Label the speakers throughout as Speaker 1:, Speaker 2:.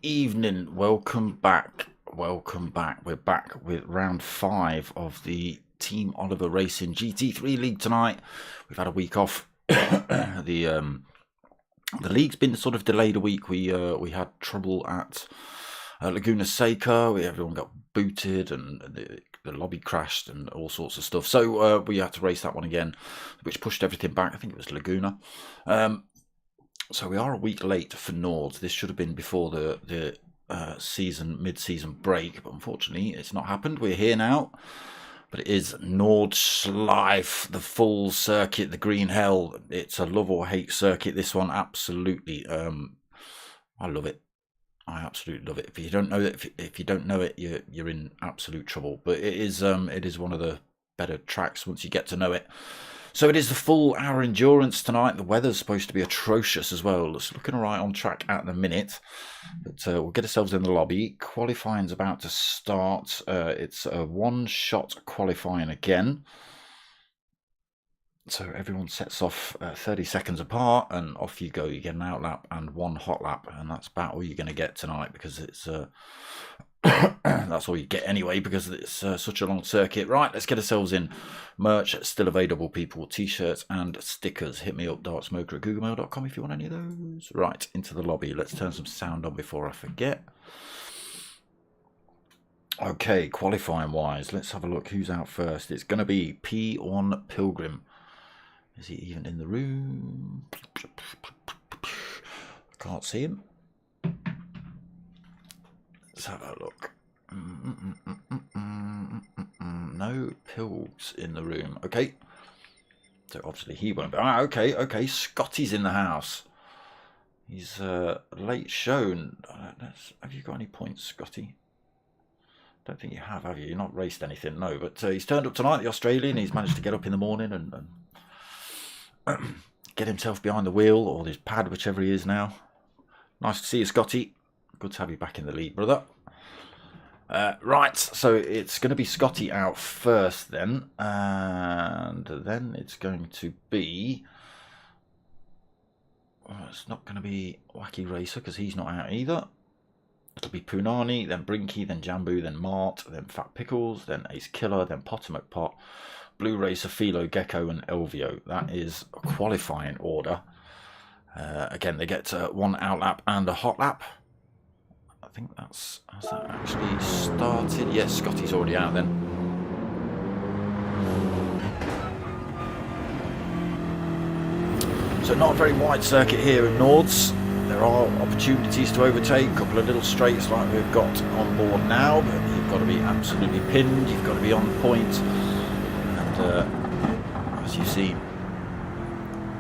Speaker 1: Evening. Welcome back. We're back with round 5 of the Team Oliver Racing GT3 League tonight. We've had a week off. The league's been sort of delayed a week. We had trouble at Laguna Seca. Everyone got booted and the lobby crashed and all sorts of stuff. So we had to race that one again, which pushed everything back. I think it was Laguna. So we are a week late for Nords. This should have been before the mid-season break, but unfortunately it's not happened. We're here now, but it is Nords Life, the full circuit, the green hell. It's a love or hate circuit. This one, absolutely. I love it. I absolutely love it. If you don't know it, if you don't know it, you're in absolute trouble. But it is one of the better tracks once you get to know it. So it is the full hour endurance tonight. The weather's supposed to be atrocious as well. It's looking all right on track at the minute. But we'll get ourselves in the lobby. Qualifying's about to start. It's a one-shot qualifying again. So everyone sets off 30 seconds apart and off you go. You get an out lap and one hot lap. And that's about all you're going to get tonight because it's... that's all you get anyway because it's such a long circuit. Right, let's get ourselves in. Merch still available, people. T-shirts and stickers. Hit me up, darksmoker@googlemail.com if you want any of those. Right, into the lobby. Let's turn some sound on before I forget. Okay, qualifying wise, let's have a look who's out first. It's going to be P1 Pilgrim. Is he even in the room? Can't see him. Let's have a look. No Pilgs in the room. Okay. So obviously he won't be. Ah, okay. Scotty's in the house. He's late shown. Have you got any points, Scotty? Don't think you have you? You've not raced anything, no. But he's turned up tonight, the Australian. He's managed to get up in the morning and get himself behind the wheel or his pad, whichever he is now. Nice to see you, Scotty. Good to have you back in the league, brother. Right, so it's going to be Scotty out first then. And then it's going to be... Well, it's not going to be Wacky Racer because he's not out either. It'll be Punani, then Brinky, then Jambu, then Mart, then Fat Pickles, then Ace Killer, then Potomac Pot, Blue Racer, Philo, Gecko, and Elvio. That is a qualifying order. Again, they get one out lap and a hot lap. I think has that actually started? Yes, Scotty's already out then. So not a very wide circuit here in Nords. There are opportunities to overtake, a couple of little straights like we've got on board now, but you've got to be absolutely pinned, you've got to be on point. And as you see,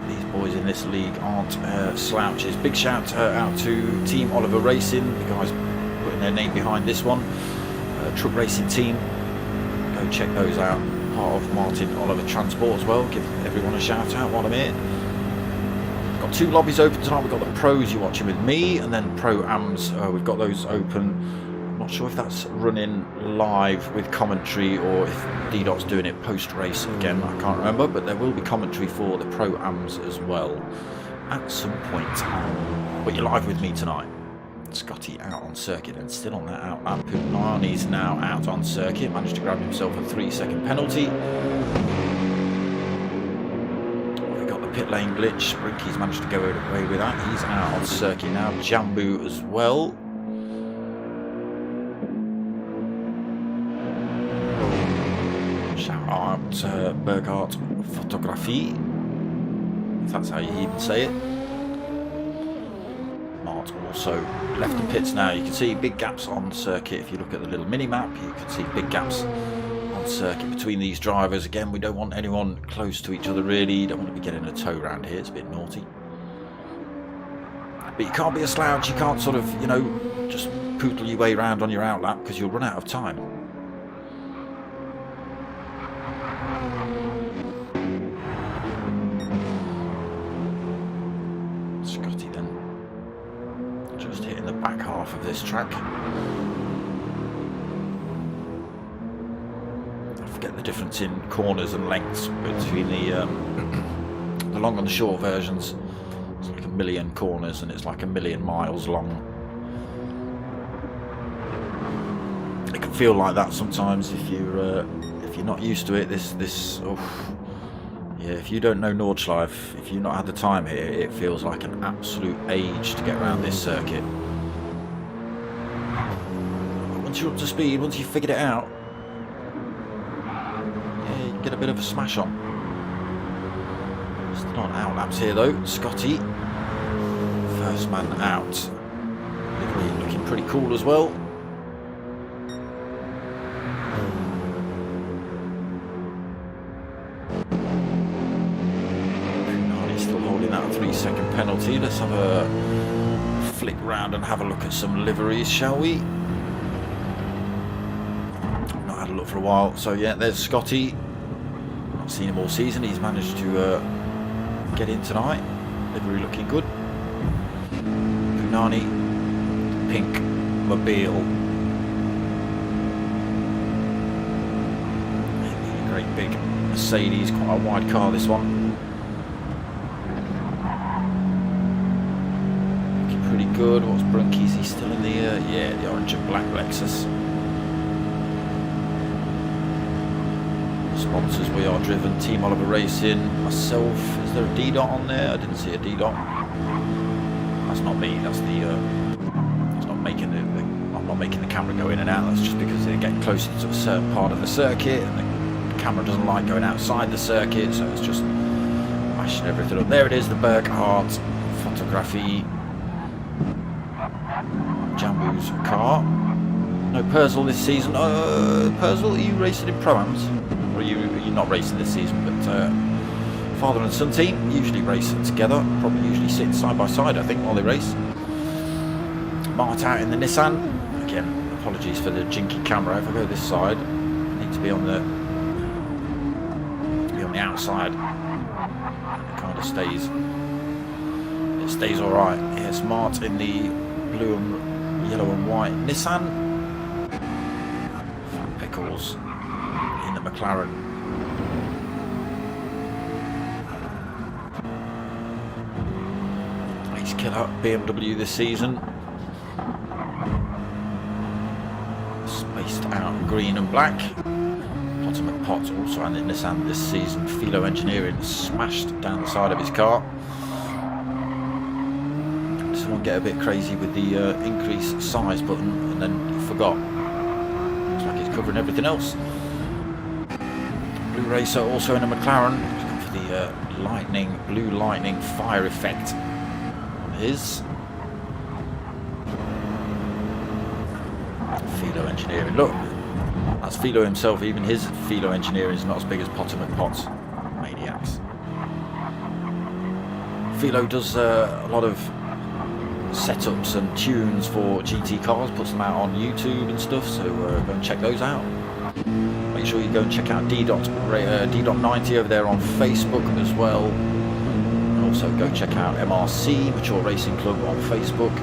Speaker 1: these boys in this league aren't slouches. Big shout out to Team Oliver Racing, the guys putting their name behind this one. Truck racing team, go check those out. Part of Martin Oliver Transport as well. Give everyone a shout out while I'm here. Got 2 lobbies open tonight. We've got the pros you're watching with me, and then pro-ams. We've got those open. I'm not sure if that's running live with commentary or if D-Dot's doing it post-race again. I can't remember, but there will be commentary for the pro-ams as well at some point. But you're live with me tonight. Scotty out on circuit and still on that out lap. Punani's now out on circuit. Managed to grab himself a 3-second penalty. Pit lane glitch. Brinky's managed to go away with that. He's out on circuit now. Jambu as well. Shout out Burghardt Photography, if that's how you even say it. Mart also left the pits now. You can see big gaps on circuit. If you look at the little mini map, you can see big gaps on circuit between these drivers. Again, we don't want anyone close to each other really. You don't want to be getting a tow round here, it's a bit naughty. But you can't be a slouch, you can't sort of, you know, just poodle your way around on your outlap because you'll run out of time. Scotty then just hitting the back half of this track. I forget the difference in corners and lengths between the long and the short versions. It's like 1,000,000 corners and it's like 1,000,000 miles long. It can feel like that sometimes if you're not used to it. Yeah, if you don't know Nordschleife, if you've not had the time here, it feels like an absolute age to get around this circuit. Once you're up to speed, once you've figured it out, yeah, you can get a bit of a smash on. Still on outlaps here though. Scotty, first man out. Livery looking pretty cool as well. Still holding that 3-second penalty. Let's have a flick round and have a look at some liveries, shall we? Not had a look for a while. So yeah, there's Scotty. Not seen him all season. He's managed to get in tonight. Livery looking good. Punani, pink mobile. Great big Mercedes, quite a wide car this one. Looking pretty good. What's Brunky? Is he still in the yeah, the orange and black Lexus. Sponsors, We Are Driven, Team Oliver Racing, myself. Is there a D dot on there? I didn't see a D dot. That's not me. That's the. It's not making the. I'm not making the camera go in and out. That's just because they're getting closer to a certain part of the circuit, and the camera doesn't like going outside the circuit, so it's just mashing everything up. There it is, the Burghardt Photography. Jambu's car. No Purcell this season. Purcell, are you racing in Pro-Ams? Or you're not racing this season, but father and son team usually race together, probably usually sit side by side I think while they race. Mart out in the Nissan. Again, apologies for the jinky camera. If I go this side, I need to be on the outside. It kind of stays alright. Here's Mart in the blue and yellow and white Nissan. Pickles in the McLaren. He's killer BMW this season. Spaced out green and black. Potter McPot also and in Nissan this season. Philo Engineering smashed down the side of his car. Someone get a bit crazy with the increase size button and then forgot. Looks like it's covering everything else. Blue Racer also in a McLaren. He's gone for the blue lightning fire effect on his. Philo Engineering. Look, that's Philo himself. Even his Philo Engineering is not as big as Potter McPot's. Maniacs. Philo does a lot of setups and tunes for GT cars, puts them out on YouTube and stuff, so go and check those out. Make sure you go and check out D.90 over there on Facebook as well, and also go check out MRC, Mature Racing Club, on Facebook,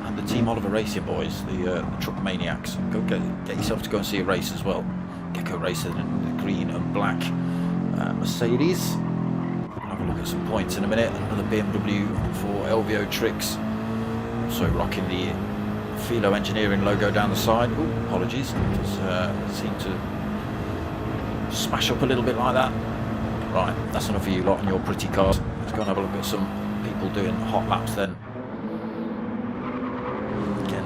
Speaker 1: and the Team Oliver Racing boys, the Truck Maniacs. Go get yourself to go and see a race as well. Gecko Racer in the green and black Mercedes. Look at some points in a minute. Another BMW for LVO Tricks. Also rocking the Philo Engineering logo down the side. Ooh, apologies. It seemed to smash up a little bit like that. Right, that's enough of you lot and your pretty cars. Let's go and have a look at some people doing hot laps then. Again,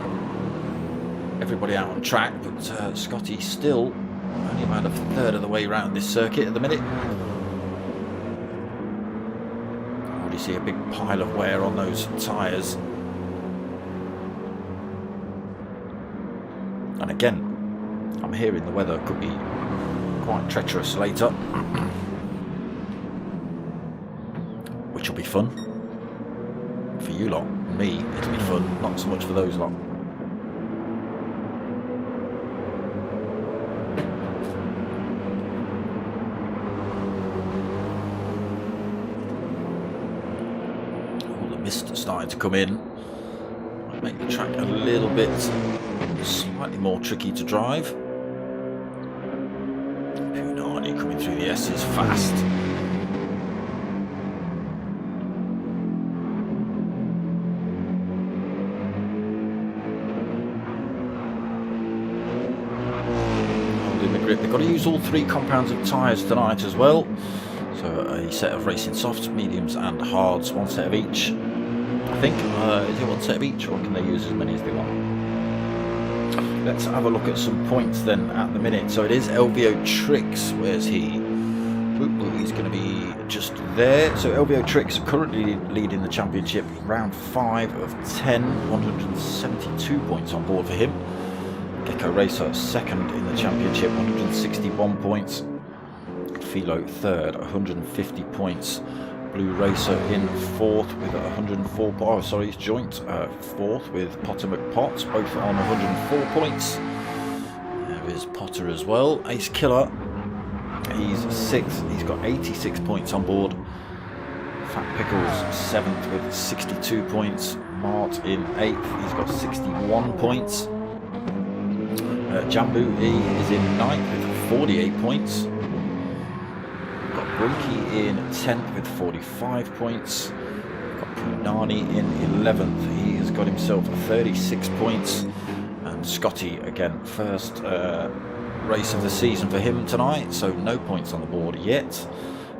Speaker 1: everybody out on track, but Scotty still only about a third of the way around this circuit at the minute. I already see a big pile of wear on those tyres. And again, I'm hearing the weather could be quite treacherous later, which will be fun for you lot. Me, it'll be fun, not so much for those lot. All the mist starting to come in. Might make the track a little bit slightly more tricky to drive. Punani coming through the S's fast. They've got to use all 3 compounds of tyres tonight as well. So a set of racing softs, mediums and hards, 1 set of each. I think, is it 1 set of each, or can they use as many as they want? Let's have a look at some points then at the minute. So it is LVO Tricks. Where's he? He's going to be just there. So LVO Tricks currently leading the championship, round 5 of 10, 172 points on board for him. Gecko Racer second in the championship, 161 points. Philo third, 150 points. Blue Racer in 4th with 104. Oh, sorry, he's joint 4th with Potter McPot, both on 104 points. There is Potter as well. Ace Killer, he's 6th. He's got 86 points on board. Fat Pickles 7th with 62 points. Mart in 8th. He's got 61 points. Jambu is in 9th with 48 points. Got Brookie in 10th with 45 points. Got Punani in 11th. He has got himself 36 points. And Scotty again, first race of the season for him tonight, so no points on the board yet.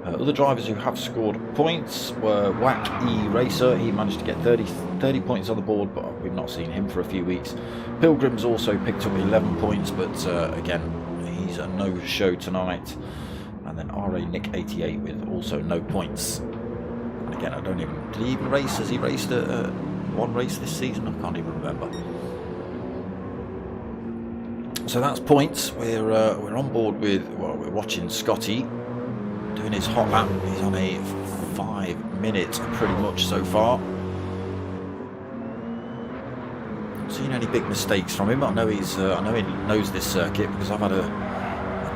Speaker 1: Other drivers who have scored points were Whack E Racer. He managed to get 30 points on the board, but we've not seen him for a few weeks. Pilgrim's also picked up 11 points, but again, he's a no-show tonight. And then RA Nick 88 with also no points. And again, I don't even... Did he even race? Has he raced one race this season? I can't even remember. So that's points. We're on board with... Well, we're watching Scotty doing his hot lap. He's on a 5 minute pretty much so far. Not seen any big mistakes from him. I know he knows this circuit because I've had a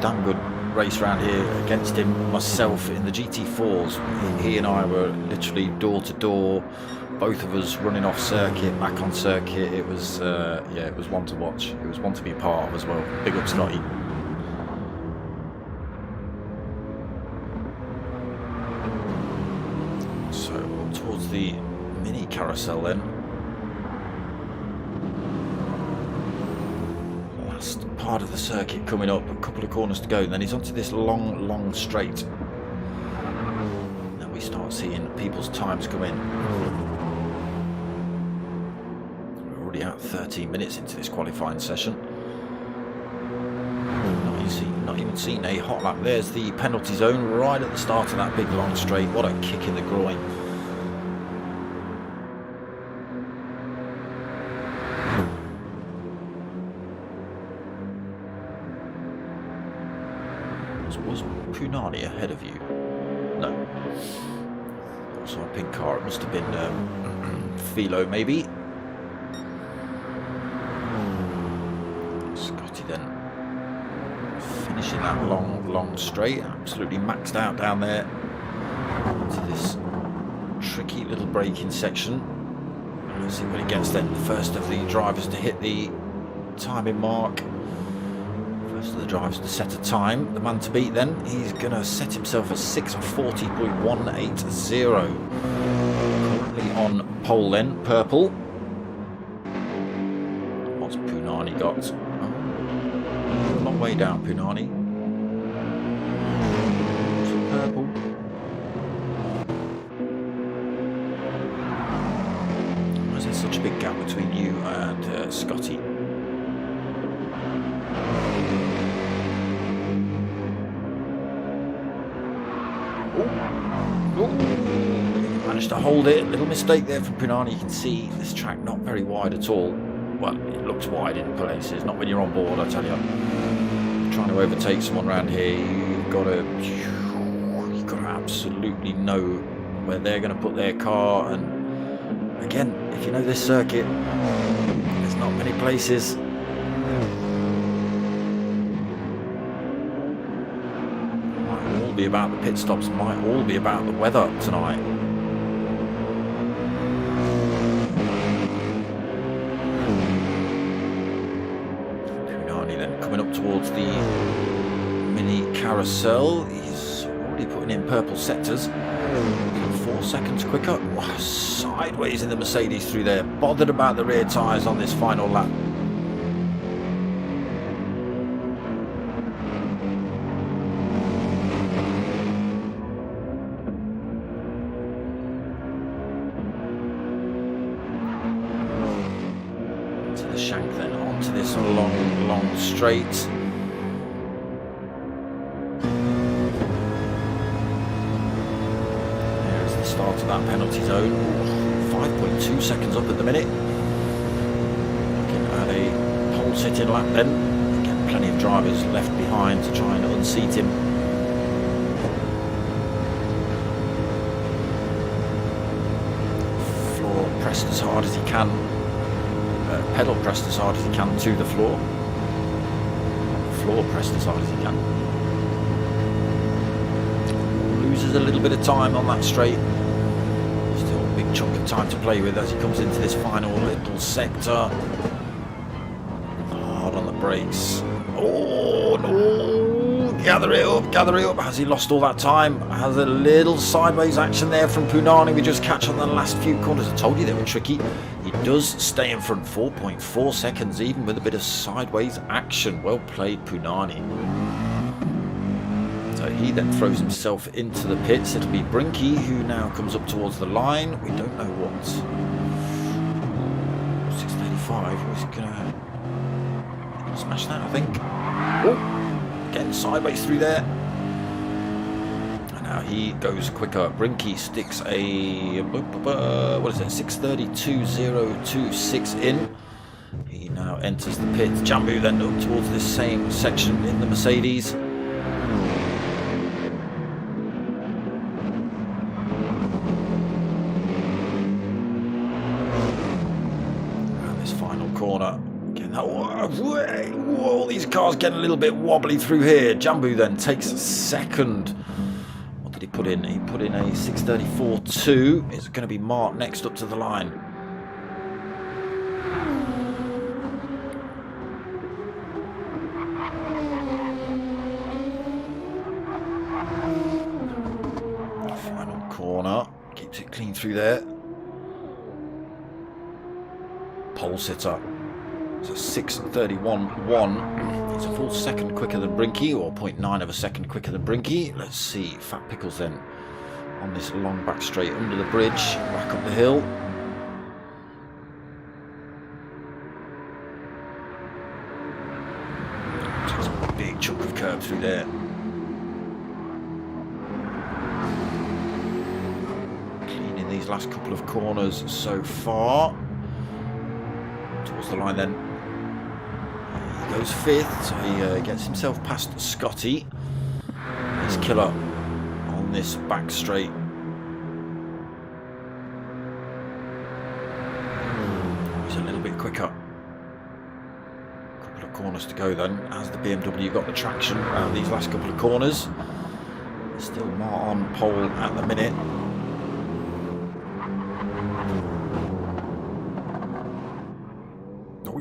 Speaker 1: damn good race around here against him myself in the GT4s. He and I were literally door to door, both of us running off circuit, back on circuit. It was yeah, it was one to watch. It was one to be a part of as well. Big up Scotty. So towards the mini carousel then. Last part of the circuit coming up, a couple of corners to go, and then he's onto this long straight. Then we start seeing people's times come in. We're already out 13 minutes into this qualifying session. Not even seen a hot lap. There's the penalty zone right at the start of that big long straight. What a kick in the groin. Was Punani ahead of you? No. Also a pink car. It must have been Philo maybe. Scotty then finishing that long straight, absolutely maxed out down there to this tricky little braking section. Let's see what he gets then. The first of the drivers to hit the timing mark. First of the drivers to set a time. The man to beat then, he's going to set himself a 6:40.180. Currently on pole then, purple. What's Punani got? Long way down, Punani. To purple. Why is there such a big gap between you and Scotty? Ooh, managed to hold it. Little mistake there from Punani. You can see this track not very wide at all. Well, it looks wide in places. Not when you're on board, I tell you. Trying to overtake someone around here, you've got to absolutely know where they're going to put their car. And again, if you know this circuit, there's not many places. Might all be about the pit stops. Might all be about the weather tonight. Punani then coming up towards the mini carousel. He's already putting in purple sectors. 4 seconds quicker. Oh, sideways in the Mercedes through there. Bothered about the rear tyres on this final lap. To the shank then, onto this long straight. Start of that penalty zone. 5.2 seconds up at the minute. Looking at a pole sitting lap then. Again, plenty of drivers left behind to try and unseat him. Floor pressed as hard as he can. Pedal pressed as hard as he can to the floor. Floor pressed as hard as he can. Loses a little bit of time on that straight. Still a big chunk of time to play with as he comes into this final little sector. Hard on the brakes. Oh no! Gather it up. Has he lost all that time? Has a little sideways action there from Punani. We just catch on the last few corners. I told you they were tricky. He does stay in front, 4.4 seconds, even with a bit of sideways action. Well played, Punani. So he then throws himself into the pits. It'll be Brinky who now comes up towards the line. We don't know what. 635. He's gonna smash that, I think. Oh, getting sideways through there. And now he goes quicker. Brinky sticks a what is it? 6:32.026 in. He now enters the pit. Jambu then up towards this same section in the Mercedes. Corner. Whoa, these cars getting a little bit wobbly through here. Jambu then takes second. What did he put in? He put in a 6:34.2. It's going to be Mark next up to the line. Final corner. Keeps it clean through there. Pole sitter. It's a 6:31.1. It's a full second quicker than Brinky, or 0.9 of a second quicker than Brinky. Let's see, Fat Pickles then on this long back straight under the bridge, back up the hill. Takes a big chunk of curb through there. Cleaning these last couple of corners so far. Towards the line then. He goes fifth, so he gets himself past Scotty. He's killer on this back straight. He's a little bit quicker. Couple of corners to go then. Has the BMW got the traction around these last couple of corners? Still not on pole at the minute.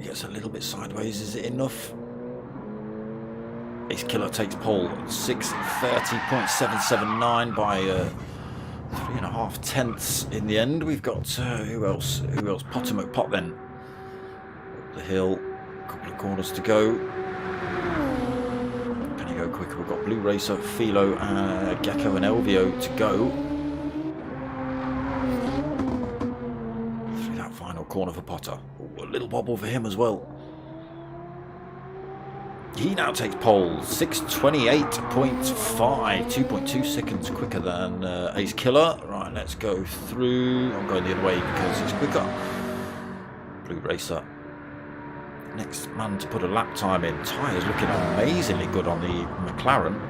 Speaker 1: Gets a little bit sideways. Is it enough? Ace Killer takes pole. 6:30.779 by 3.5 tenths in the end. We've got who else? Potter McPot then. Up the hill. A couple of corners to go. Can he go quicker? We've got Blue Racer, Philo, Gecko and Elvio to go. Through that final corner for Potter. Ooh, a little wobble for him as well. He now takes pole, 6:28.5, 2.2 seconds quicker than Ace Killer. Right, let's go through. I'm going the other way because it's quicker. Blue Racer. Next man to put a lap time in. Tyres looking amazingly good on the McLaren.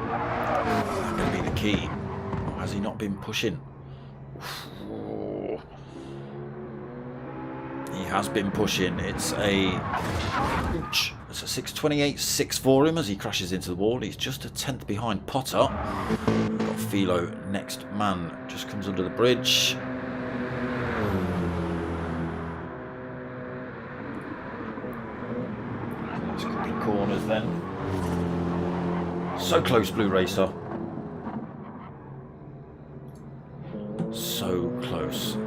Speaker 1: That's going to be the key. Or has he not been pushing? He has been pushing. It's a 6:28.6 for him as he crashes into the wall. He's just a tenth behind Potter. We've got Philo, next man, just comes under the bridge. Let's cooking corners then. So close, Blue Racer. So close.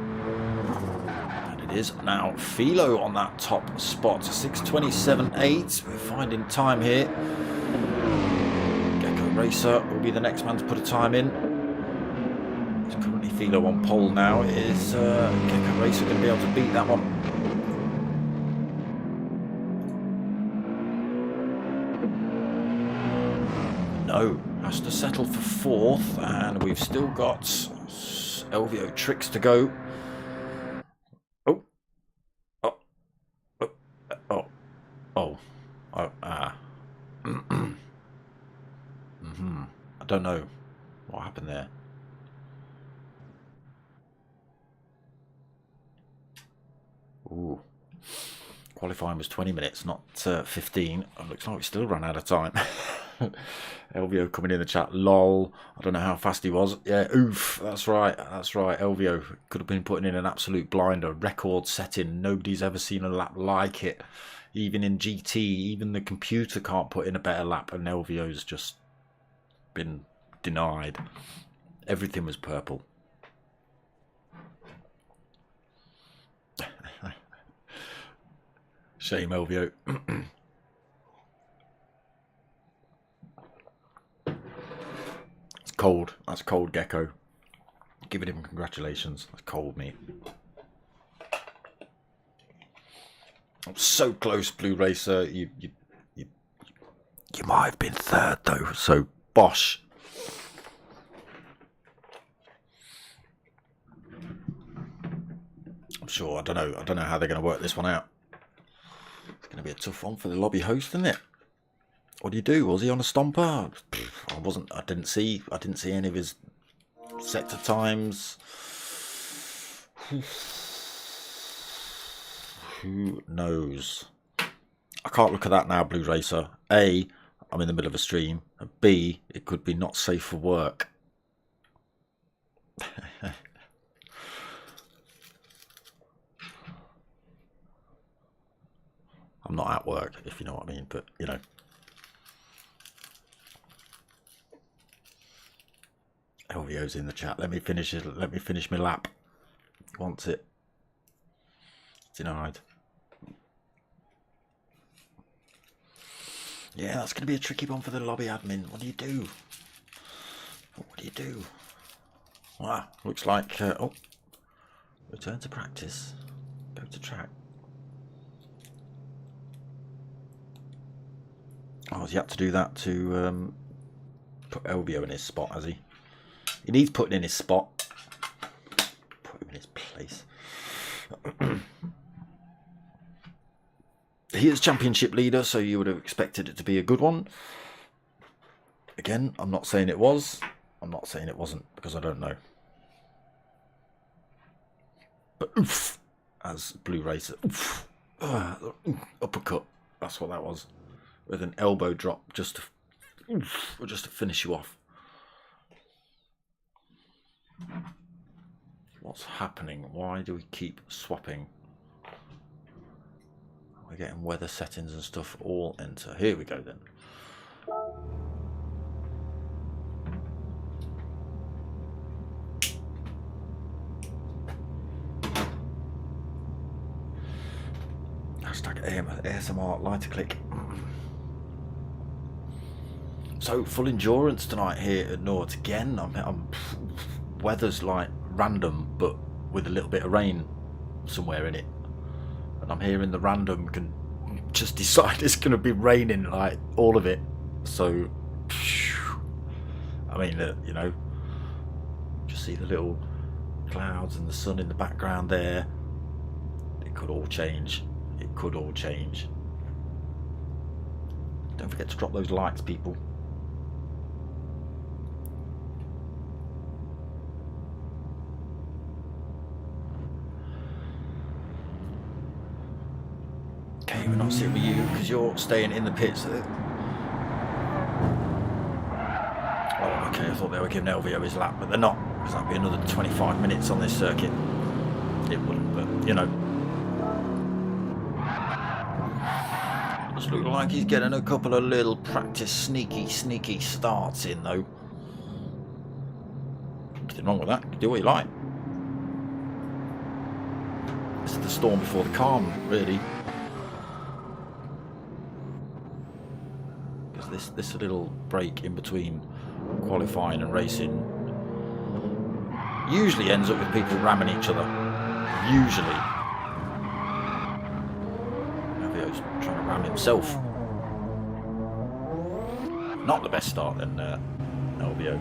Speaker 1: Is now Philo on that top spot, 6:27.8. We're finding time here. Gecko Racer will be the next man to put a time in. It's currently Philo on pole now. Is Gecko Racer going to be able to beat that one? No, has to settle for fourth, and we've still got LVO tricks to go. I don't know what happened there. Ooh. Qualifying was 20 minutes, not 15. Oh, looks like we still ran out of time. LVO coming in the chat. Lol. I don't know how fast he was. Yeah, oof. That's right. That's right. LVO could have been putting in an absolute blinder. Record setting. Nobody's ever seen a lap like it. Even in GT, even the computer can't put in a better lap, and LVO's just been denied. Everything was purple. Shame, LVO. It's cold. That's cold, Gecko. Giving him congratulations. That's cold, mate. I'm so close, Blue Racer. You might have been third though. So bosh. I'm sure. I don't know how they're going to work this one out. It's going to be a tough one for the lobby host, isn't it? What do you do? Was he on a stomper? I didn't see any of his sector times. Who knows? I can't look at that now, Blue Racer. A, I'm in the middle of a stream. And B, it could be not safe for work. I'm not at work, if you know what I mean, but you know. LVO's in the chat. Let me finish it. Let me finish my lap. Wants it. Denied. Yeah, that's going to be a tricky one for the lobby admin. What do you do? What do you do? Wow, looks like... oh, return to practice. Go to track. Oh, has he had to do that to put LVO in his spot, has he? He needs putting in his spot. Put him in his place. He is championship leader, so you would have expected it to be a good one. Again, I'm not saying it was. I'm not saying it wasn't, because I don't know. But oof, as Blue Racer, oof, uppercut. That's what that was, with an elbow drop just to finish you off. What's happening? Why do we keep swapping? We're getting weather settings and stuff all enter. Here we go then. Hashtag ASMR lighter click. So full endurance tonight here at Nords again. Weather's like random, but with a little bit of rain somewhere in it. And And I'm hearing the random can just decide it's going to be raining, like all of it. So, I mean, you know, just see the little clouds and the sun in the background there. It could all change. It could all change. Don't forget to drop those likes, people. Okay, we're not sitting with you because you're staying in the pits. Oh, okay, I thought they were giving LVO his lap, but they're not, because that'd be another 25 minutes on this circuit. It wouldn't, but you know. Looks like he's getting a couple of little practice sneaky starts in though. Nothing wrong with that. You do what you like. This is the storm before the calm, really. Because this little break in between qualifying and racing usually ends up with people ramming each other. Usually. Trying to ram himself. Not the best start then, LVO.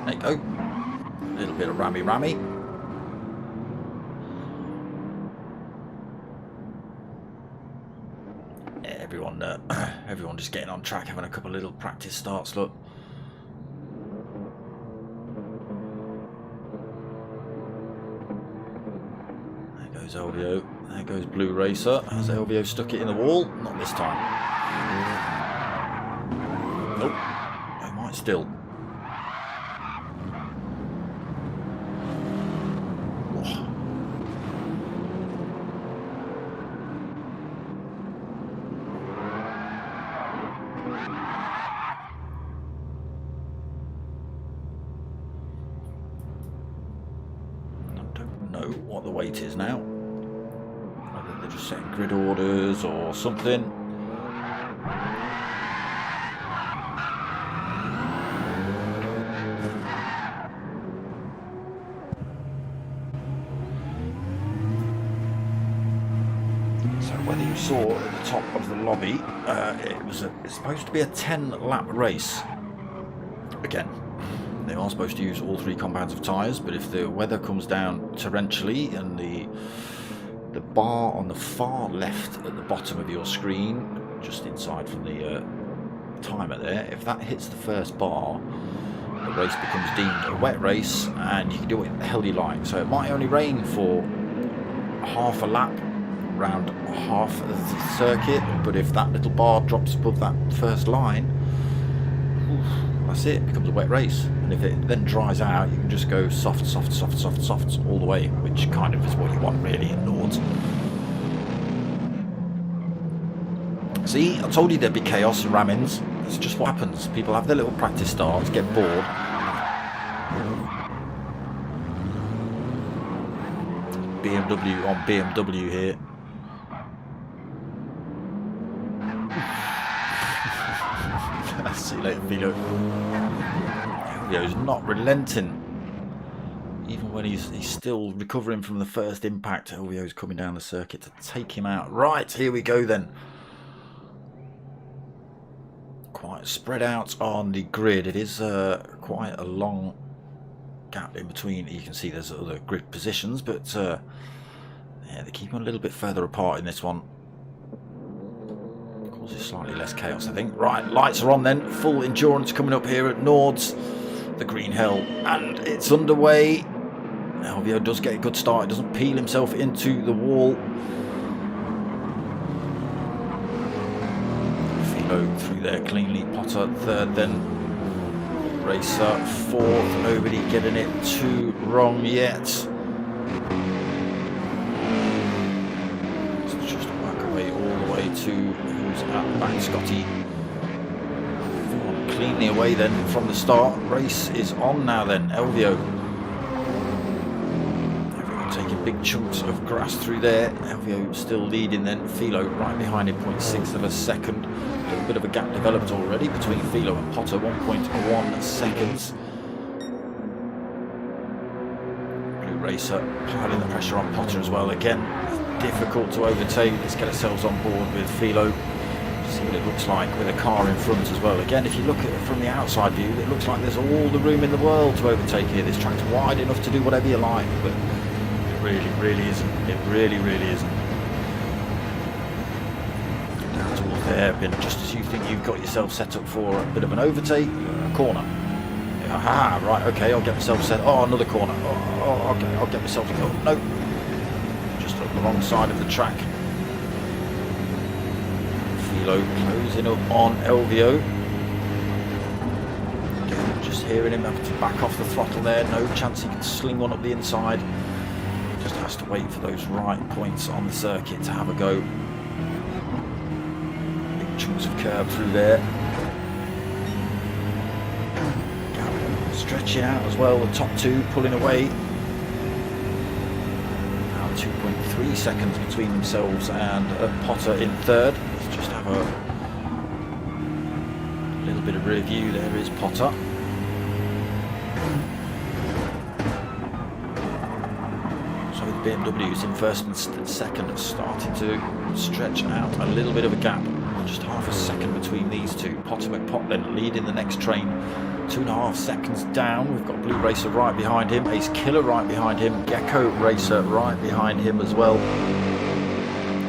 Speaker 1: There you go. A little bit of rammy. Yeah, everyone just getting on track, having a couple of little practice starts. Look. LVO. There goes Blue Racer. Has LVO stuck it in the wall? Not this time. Nope. They might still. Oh. I don't know what the weight is now. They're just setting grid orders or something. So whether you saw at the top of the lobby, it's supposed to be a 10-lap race. Again, they are supposed to use all 3 compounds of tyres, but if the weather comes down torrentially and the bar on the far left at the bottom of your screen, just inside from the timer there, if that hits the first bar, the race becomes deemed a wet race and you can do what the hell you like. So it might only rain for half a lap around half of the circuit, but if that little bar drops above that first line, that's it becomes a wet race. And if it then dries out, you can just go soft all the way, which kind of is what you want really in Nords. See, I told you there'd be chaos and rammings. It's just what happens. People have their little practice starts, get bored. BMW on BMW here. See you later, Vito. Elvio's not relenting. Even when he's still recovering from the first impact, Elvio's coming down the circuit to take him out. Right, here we go then. Quite spread out on the grid. It is quite a long gap in between. You can see there's other grid positions, but yeah, they keep them a little bit further apart in this one. Causes slightly less chaos, I think. Right, lights are on then. Full endurance coming up here at Nords, the Green Hill, and it's underway. Elvio does get a good start. He doesn't peel himself into the wall. Philo through there cleanly. Potter third, then Racer fourth. Nobody getting it too wrong yet. Let's just work away all the way to who's at the back. Scotty cleanly away then from the start. Race is on now then. Elvio taking big chunks of grass through there. Elvio still leading then. Philo right behind him, 0.6 of a second. A little bit of a gap developed already between Philo and Potter, 1.1 seconds. Racer piling the pressure on Potter as well. Again, difficult to overtake. Let's get ourselves on board with Philo. See what it looks like with a car in front as well. Again, if you look at it from the outside view, it looks like there's all the room in the world to overtake here. This track's wide enough to do whatever you like, but it really isn't. It really isn't. Down towards the hairpin, just as you think you've got yourself set up for a bit of an overtake, a corner. Aha, right, okay, I'll get myself set. Oh, another corner. Oh, okay, I'll get myself. Oh, no, just on the wrong side of the track. Philo closing up on Elvio. Again, just hearing him have to back off the throttle there. No chance he can sling one up the inside. Just has to wait for those right points on the circuit to have a go. Big chunks of curb through there. Stretching out as well, the top two pulling away. Now 2.3 seconds between themselves and Potter in third. Let's just have a little bit of review. There is Potter. So the BMWs in first and second are starting to stretch out a little bit of a gap. Just half a second between these two. Potter McPotland leading the next train. 2.5 seconds down. We've got Blue Racer right behind him, Ace Killer right behind him, Gecko Racer right behind him as well.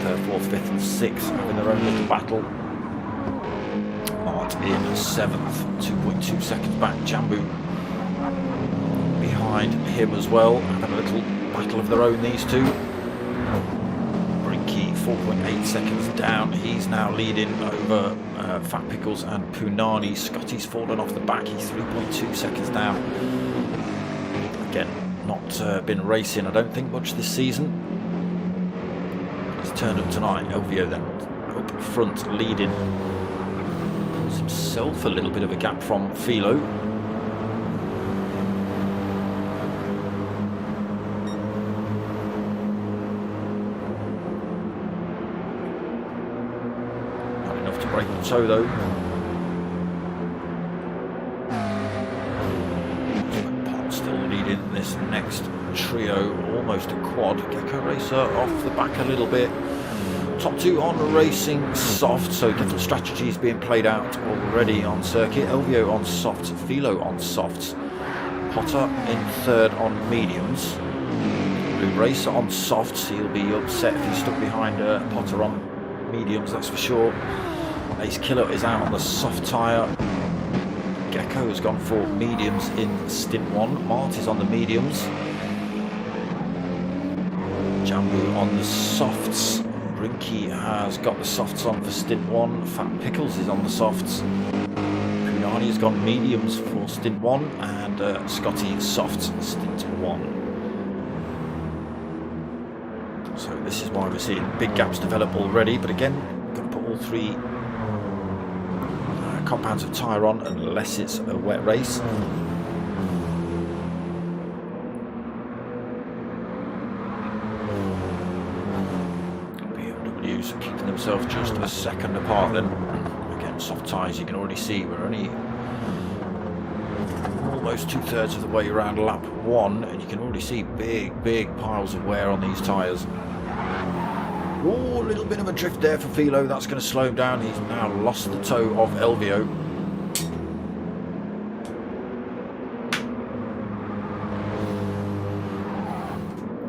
Speaker 1: Third, fourth, fifth and sixth having their own little battle. Mart in seventh, 2.2 seconds back. Jambu behind him as well, having a little battle of their own, these two. 4.8 seconds down. He's now leading over Fat Pickles and Punani. Scotty's fallen off the back. He's 3.2 seconds down. Again, not been racing, I don't think, much this season. He's turned up tonight. Elvio then up front leading. Pulls himself a little bit of a gap from Philo. Break the toe though. Pot still leading this next trio, almost a quad. Gecko Racer off the back a little bit. Top two on racing soft, so different strategies being played out already on circuit. Elvio on softs, Philo on softs. Potter in third on mediums. Blue Racer on softs. He'll be upset if he's stuck behind Potter on mediums, that's for sure. Ace Killer is out on the soft tyre. Gecko has gone for mediums in stint one. Mart is on the mediums. Jambu on the softs. Brinky has got the softs on for stint one. Fat Pickles is on the softs. Punani has gone mediums for stint one. And Scotty softs stint one. So this is why we're seeing big gaps develop already. But again, got to put all three compounds of tyre on unless it's a wet race. BMWs keeping themselves just a second apart then. Again, soft tyres, you can already see we're only almost 2/3 of the way around lap one, and you can already see big piles of wear on these tyres. Oh, a little bit of a drift there for Philo. That's going to slow him down. He's now lost the toe of Elvio.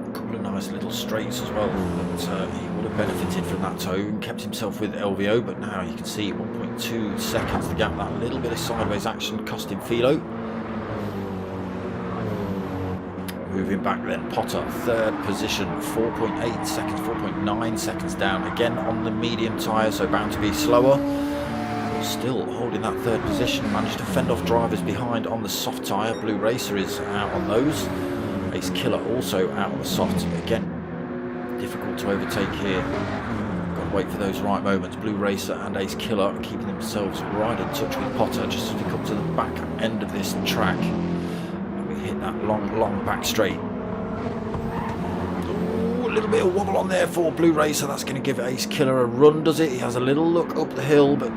Speaker 1: A couple of nice little straights as well. But he would have benefited from that toe and kept himself with Elvio. But now you can see 1.2 seconds the gap. That little bit of sideways action cost him Philo. Moving back then, Potter, third position, 4.8 seconds, 4.9 seconds down, again on the medium tyre, so bound to be slower. Still holding that third position, managed to fend off drivers behind on the soft tyre. Blue Racer is out on those. Ace Killer also out on the soft. Again, difficult to overtake here. Got to wait for those right moments. Blue Racer and Ace Killer are keeping themselves right in touch with Potter just as we come to the back end of this track. Hit that long back straight. Ooh, a little bit of wobble on there for Blue Racer. That's going to give Ace Killer a run, does it? He has a little look up the hill, but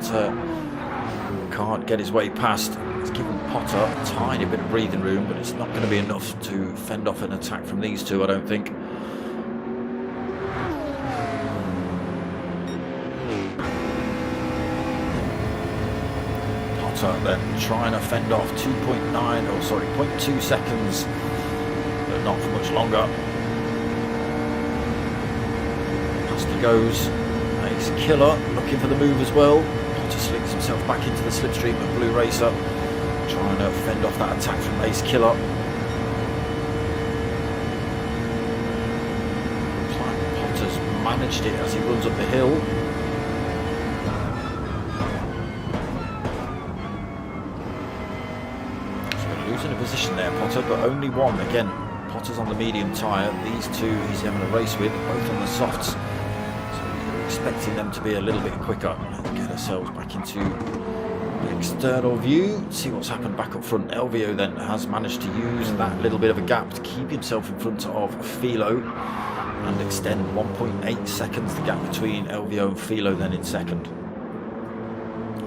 Speaker 1: can't get his way past. It's given Potter a tiny bit of breathing room, but it's not going to be enough to fend off an attack from these two, I don't think. Potter then trying to fend off 0.2 seconds, but not for much longer. Past he goes. Ace Killer looking for the move as well. Potter slings himself back into the slipstream of Blue Racer, trying to fend off that attack from Ace Killer. Looks like Potter's managed it as he runs up the hill. So losing a position there, Potter, but only one. Again, Potter's on the medium tyre. These two he's having a race with, both on the softs. Expecting them to be a little bit quicker. Get ourselves back into the external view, see what's happened back up front. LVO then has managed to use that little bit of a gap to keep himself in front of Philo and extend 1.8 seconds the gap between LVO and Philo then in second.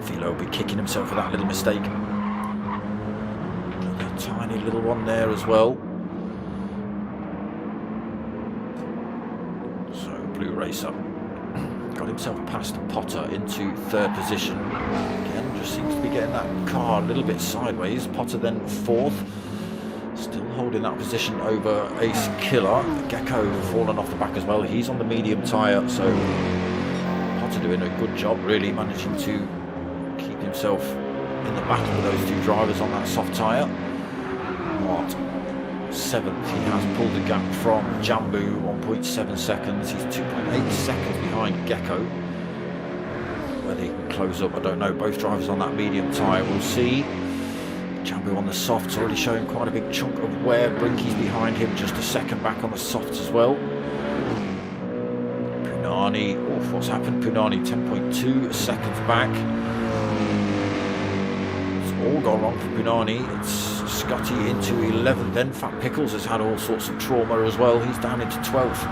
Speaker 1: Philo will be kicking himself for that little mistake. Another tiny little one there as well. So Blue Racer got himself past Potter into third position. Again, just seems to be getting that car a little bit sideways. Potter then fourth, still holding that position over Ace Killer. Gecko fallen off the back as well. He's on the medium tyre, so Potter doing a good job, really managing to keep himself in the battle with those two drivers on that soft tyre. What? Seventh, he has pulled the gap from Jambu, 1.7 seconds. He's 2.8 seconds behind Gecko. Whether he can close up, I don't know. Both drivers on that medium tyre, we'll see. Jambu on the softs already showing quite a big chunk of wear. Brinky's behind him, just a second back on the softs as well. Punani, oh, what's happened? Punani 10.2 seconds back. It's all gone wrong for Punani. It's Scotty into 11th, then Fat Pickles has had all sorts of trauma as well. He's down into 12th,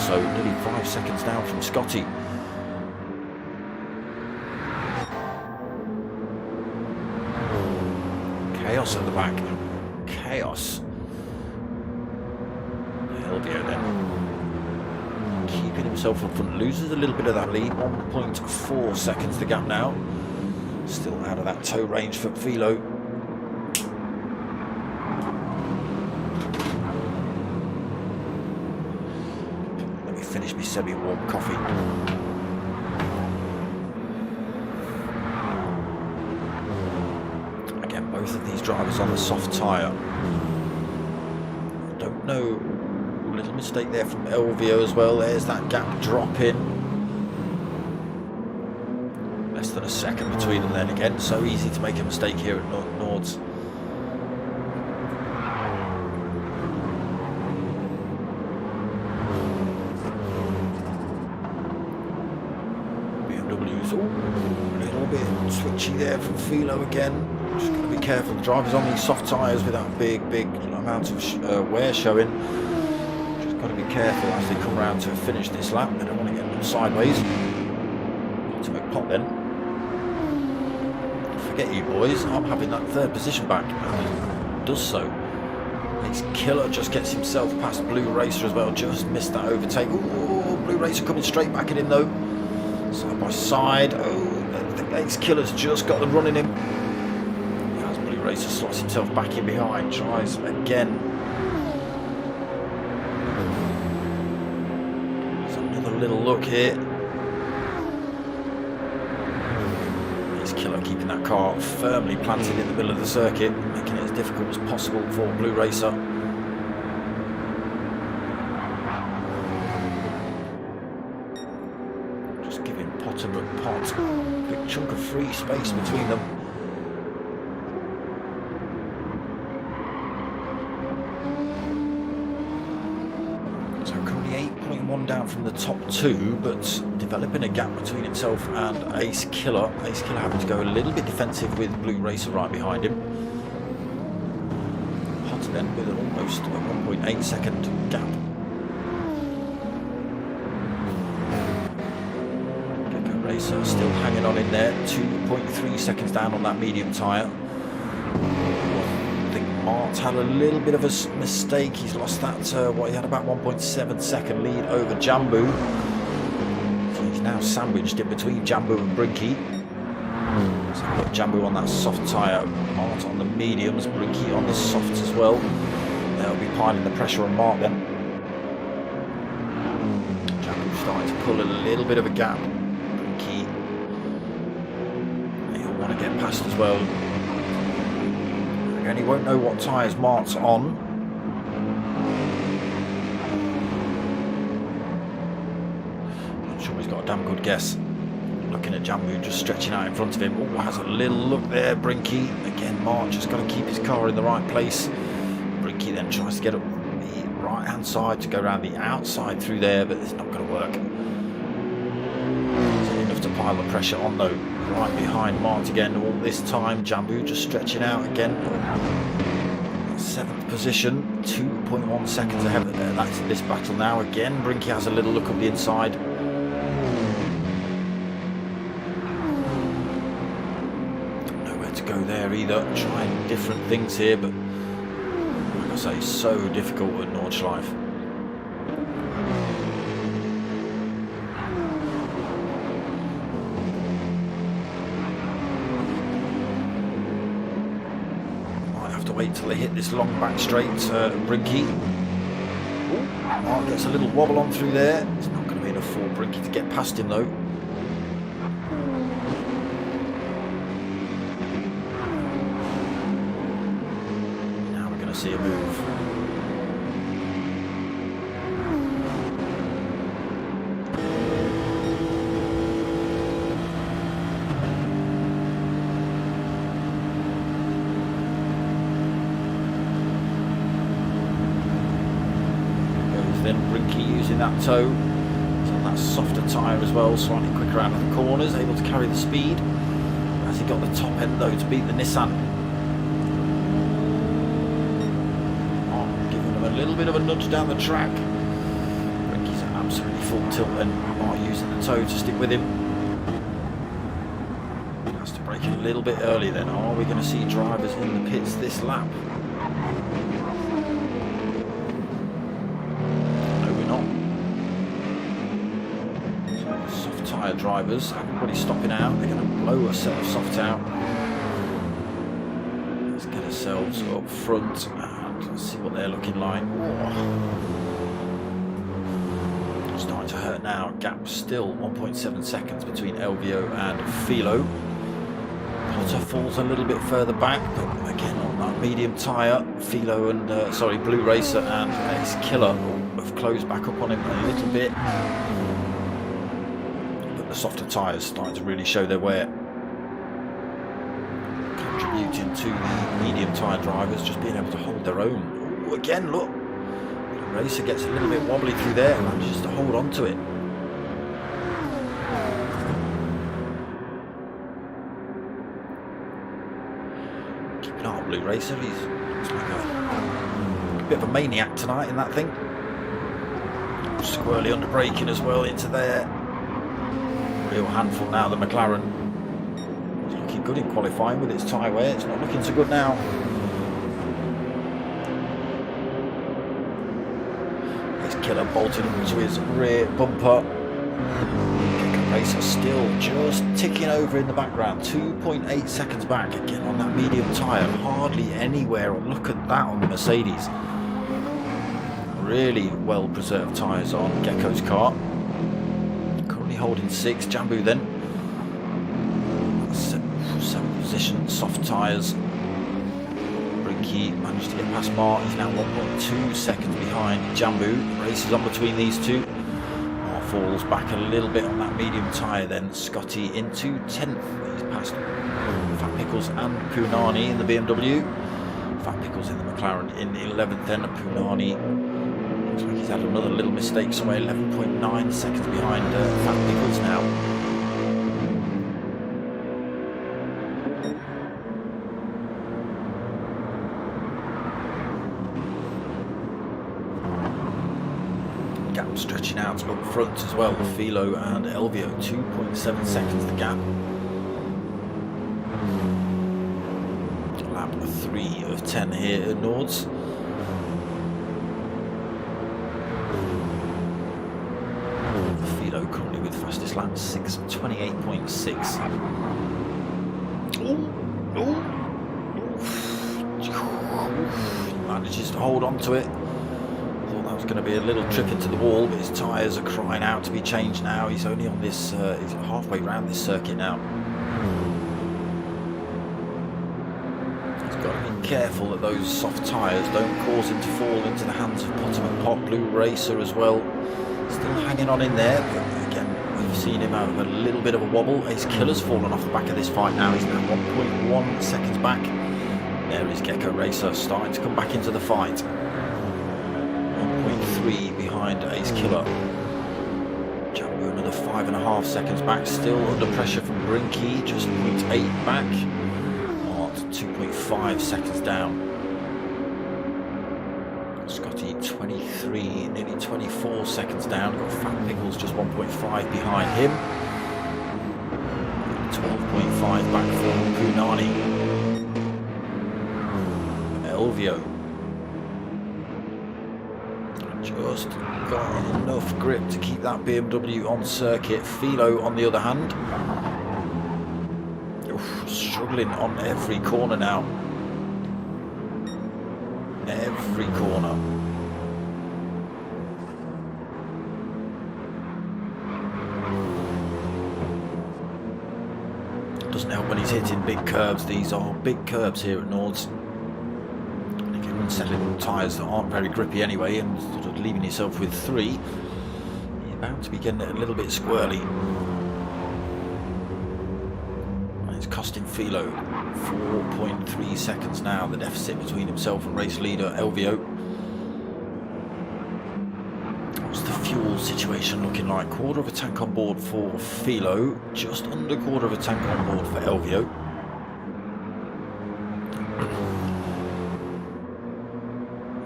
Speaker 1: so nearly 5 seconds down from Scotty. Chaos at the back. Chaos. Helvio then keeping himself in front, loses a little bit of that lead. 1.4 seconds the gap now. Still out of that tow range for Philo. Finish me semi-warm coffee. Again, both of these drivers on the soft tyre. Don't know, little mistake there from LVO as well. There's that gap drop in. Less than a second between them then again. So easy to make a mistake here at Nords. A little bit twitchy there from Philo again. Just got to be careful. The drivers on these soft tyres with that big amount of wear showing. Just got to be careful as they come round to finish this lap. They don't want to get them sideways. Ultimate pop then. Forget you boys, I'm having that third position back, and he does so. Ace Killer just gets himself past Blue Racer as well. Just missed that overtake. Ooh, Blue Racer coming straight back at him though. Side by side. Oh, the Ace Killer's just got the run in him. As Blue Racer slots himself back in behind, tries again. There's another little look here. Ace Killer keeping that car firmly planted in the middle of the circuit, making it as difficult as possible for Blue Racer. Big chunk of free space between them. So currently 8.1 down from the top two, but developing a gap between himself and Ace Killer. Ace Killer having to go a little bit defensive with Blue Racer right behind him. Potter then with an almost a 1.8 second gap. So still hanging on in there. 2.3 seconds down on that medium tyre. I think Mart's had a little bit of a mistake. He's lost that, he had about 1.7 second lead over Jambu. So he's now sandwiched in between Jambu and Brinky. So we've got Jambu on that soft tyre, Mart on the mediums, Brinky on the softs as well. They'll be piling the pressure on Mart then. Jambu starting to pull a little bit of a gap. Brinky, he'll want to get past as well. Again, he won't know what tyres Mart's on. Not sure he's got a damn good guess. Looking at Jambu just stretching out in front of him. Oh, has a little look there, Brinky. Again, Mart just got to keep his car in the right place. Brinky then tries to get up the right hand side to go around the outside through there, but it's not going to work. So enough to pile the pressure on though. Right behind Mart again all this time. Jambu just stretching out again. 7th position, 2.1 seconds ahead. That's this battle now. Again, Brinky has a little look up the inside. Go there either, trying different things here, but like I say, so difficult at Nordschleife. Might have to wait till they hit this long back straight. Brinky. Mark gets a little wobble on through there. It's not going to be enough for Brinky to get past him though. See a move. Goes then Brinky using that toe. He's on that softer tyre as well, slightly quicker out of the corners, able to carry the speed. Has he got the top end though to beat the Nissan? A little bit of a nudge down the track. Brinky's at absolutely full tilt and Mart using the toe to stick with him. Has to brake a little bit early then. Are we going to see drivers in the pits this lap? No, we're not. So soft tyre drivers, everybody stopping out. They're going to blow a set of soft out. Let's get ourselves up front. Let's see what they're looking like. Oh. Starting to hurt now. Gap still 1.7 seconds between Elvio and Philo. Potter falls a little bit further back, but again on that medium tyre, Philo and Blue Racer and Ace Killer have closed back up on him a little bit. But the softer tyres starting to really show their wear. Contributing to the medium tyre drivers just being able to hold their own. Ooh, again, look, the Racer gets a little bit wobbly through there and manages to hold on to it. Keep an eye on Blue Racer. He's looks like a bit of a maniac tonight in that thing. Squirrely under braking as well into there. Real handful now, the McLaren. Good in qualifying with its tyre wear. It's not looking so good now. This Killer bolted into his rear bumper. Racer still just ticking over in the background. 2.8 seconds back again on that medium tyre. Hardly anywhere. Look at that on the Mercedes. Really well preserved tyres on Gecko's car. Currently holding 6. Jambu then. 7th position, soft tyres. Brinky managed to get past Mart. He's now 1.2 seconds behind Jambu. Races on between these two. Mart falls back a little bit on that medium tyre then. Scotty into 10th. He's passed Fat Pickles and Punani in the BMW. Fat Pickles in the McLaren in 11th then. Punani looks like he's had another little mistake somewhere. 11.9 seconds behind Fat Pickles now. Stretching out up front as well, Philo and Elvio, 2.7 seconds the gap. Lap 3 of 10 here at Nords. Philo currently with fastest lap, 6:28.6. Manages to hold on to it. Thought that was going to be a little trip into the wall, but his tyres are crying out to be changed now. He's only on this, he's halfway around this circuit now. He's got to be careful that those soft tyres don't cause him to fall into the hands of Potomac Pot. Blue Racer as well, still hanging on in there, but again, we've seen him out of a little bit of a wobble. Ace Killer's fallen off the back of this fight now. He's now 1.1 seconds back. There is Gecko Racer starting to come back into the fight. 1.3 behind Ace Killer. Jambu another 5.5 seconds back, still under pressure from Brinky, just 0.8 back. Art 2.5 seconds down. Scotty 23, nearly 24 seconds down. Got Fat Pickles just 1.5 behind him. 12.5 back from Punani. Elvio just got enough grip to keep that BMW on circuit. Philo on the other hand, struggling on every corner now. Every corner. Doesn't help when he's hitting big curbs. These are big curbs here at Nords. Settling tyres that aren't very grippy anyway, and sort of leaving yourself with 3, you're bound to be getting it a little bit squirrely. And it's costing Philo 4.3 seconds now, the deficit between himself and race leader Elvio. What's the fuel situation looking like? Quarter of a tank on board for Philo, just under quarter of a tank on board for Elvio.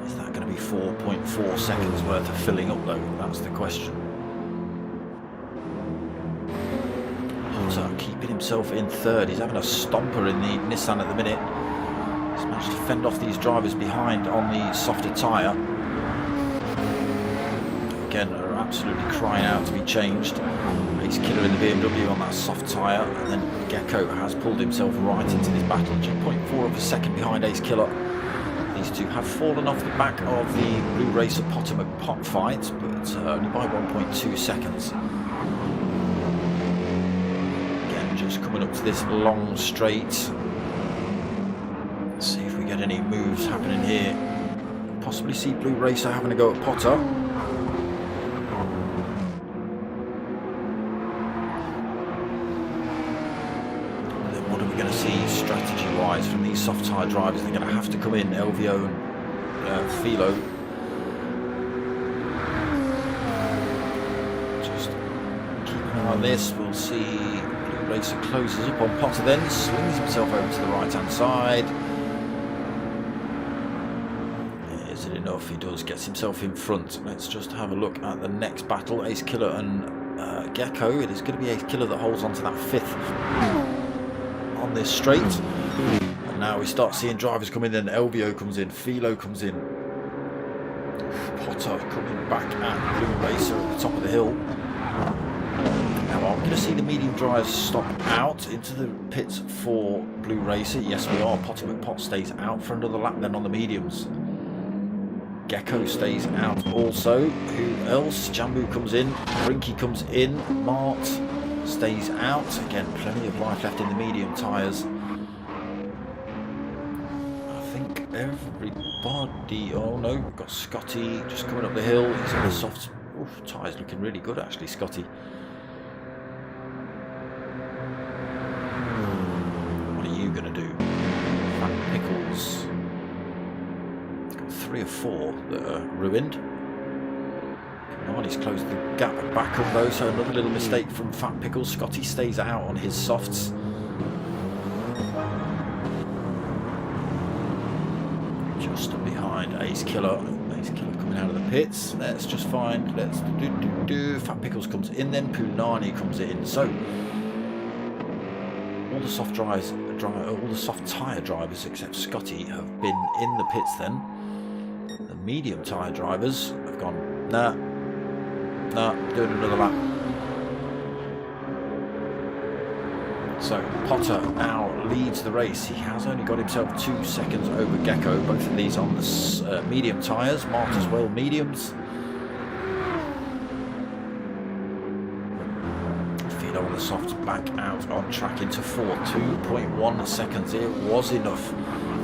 Speaker 1: Is that going to be 4.4 seconds worth of filling up though? That's the question. So keeping himself in third. He's having a stomper in the Nissan at the minute. He's managed to fend off these drivers behind on the softer tyre. Again, are absolutely crying out to be changed. Ace Killer in the BMW on that soft tyre, and then Gecko has pulled himself right into this battle. 2.4 of a second behind Ace Killer. These two have fallen off the back of the Blue Racer Potomac Pot fight, but only by 1.2 seconds. Again, just coming up to this long straight. Let's see if we get any moves happening here. Possibly see Blue Racer having a go at Potter. Strategy-wise from these soft tyre drivers, they're going to have to come in. Elvio and Philo just keep an eye on this. We'll see Blue Racer closes up on Potter, then swings himself over to the right hand side. Is it enough? He does, gets himself in front. Let's just have a look at the next battle. Ace Killer and Gecko. It is going to be Ace Killer that holds on to that fifth on this straight, and now we start seeing drivers come in. Then Elvio comes in, Philo comes in, Potter coming back at Blue Racer at the top of the hill. Now I'm going to see the medium drivers stop out into the pits for Blue Racer. Yes, we are. Potomac Pot stays out for another lap then on the mediums. Gecko stays out also. Who else? Jambu comes in, Brinky comes in, Mart stays out. Again, plenty of life left in the medium tyres. I think everybody... Oh no, we've got Scotty just coming up the hill. He's on the soft... Oof, tyres looking really good actually, Scotty. What are you going to do? Fat Pickles. Got 3 or 4 that are ruined. He's closed the gap back up though, so another little mistake from Fat Pickles. Scotty stays out on his softs. Just behind Ace Killer. Ace He's coming out of the pits. Let's just find. Let's do. Fat Pickles comes in, then Punani comes in. So all the soft all the soft tyre drivers except Scotty have been in the pits. Then the medium tyre drivers have gone. Nah, doing another lap. So Potter now leads the race. He has only got himself 2 seconds over Gecko. Both of these on the medium tyres. Mart as well, mediums. Philo on the softs back out on track into 4. 2.1 seconds. It was enough.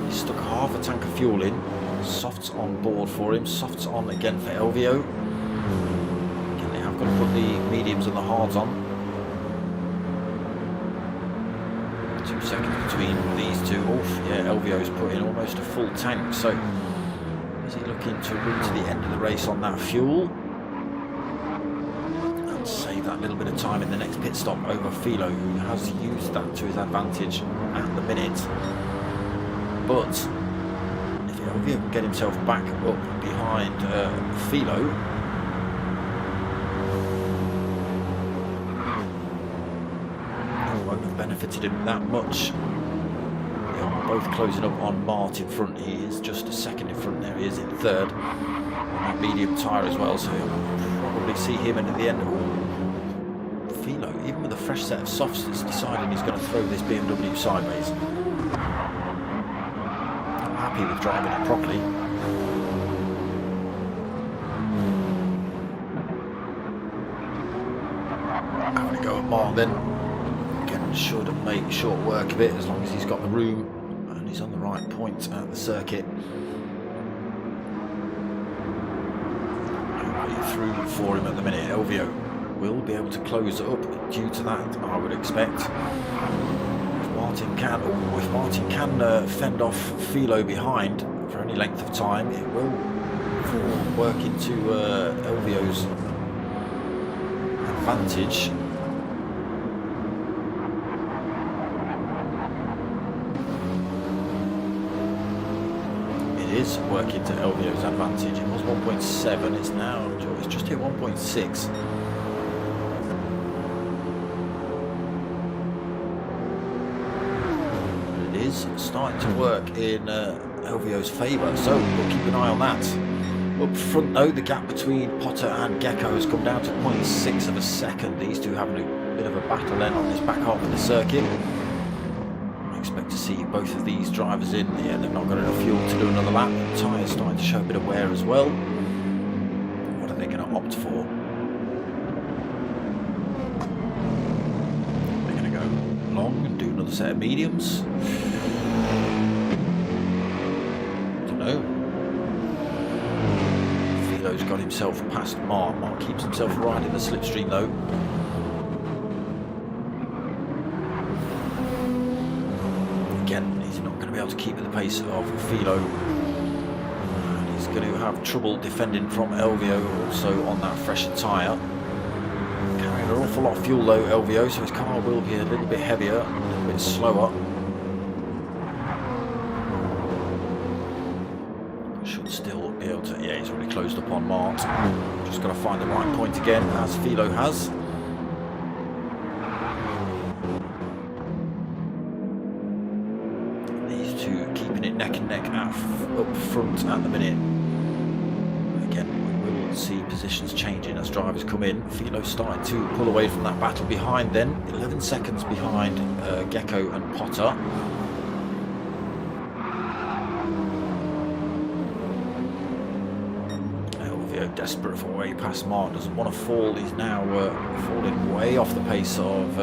Speaker 1: He stuck half a tank of fuel in. Softs on board for him. Softs on again for Elvio. Again, they have got to put the mediums and the hards on. 2 seconds between these two. Oh, yeah, Elvio's put in almost a full tank. So, is he looking to run to the end of the race on that fuel and save that little bit of time in the next pit stop over Philo, who has used that to his advantage at the minute? But if Elvio can get himself back up behind Philo, benefited him that much. They are both closing up on Mart in front. He is just a second in front. There he is in third on that medium tyre as well, so you'll probably see him in at the end. Ooh, Philo, even with a fresh set of softs, is deciding he's going to throw this BMW sideways. I'm happy with driving it properly. Having a go at Mart then. Should make short work of it as long as he's got the room and he's on the right point at the circuit. Nobody through for him at the minute. Elvio will be able to close it up due to that, I would expect. If Martin can fend off Philo behind for any length of time, it will work into Elvio's advantage. Is working to Elvio's advantage. It was 1.7, it's just hit 1.6. It is starting to work in Elvio's favour, so we'll keep an eye on that. Up front though, the gap between Potter and Gecko has come down to 0.6 of a second. These two having a bit of a battle then on this back half of the circuit. Expect to see both of these drivers in. Yeah, they've not got enough fuel to do another lap. The tyres starting to show a bit of wear as well. What are they going to opt for? They're going to go long and do another set of mediums. Don't know. Philo's got himself past Mart. Mart keeps himself right in the slipstream though. He's not going to be able to keep at the pace of Philo, and he's going to have trouble defending from Elvio also on that fresher tyre. Carrying an awful lot of fuel though, Elvio, so his car will be a little bit heavier, a little bit slower. Should still be able to, yeah, he's already closed up on Mart. Just got to find the right point again, as Philo has. Neck and neck up front at the minute. Again, we will see positions changing as drivers come in. Philo starting to pull away from that battle behind then. 11 seconds behind Gecko and Potter. Elvio desperate for way past Mart. Doesn't want to fall. He's now falling way off the pace of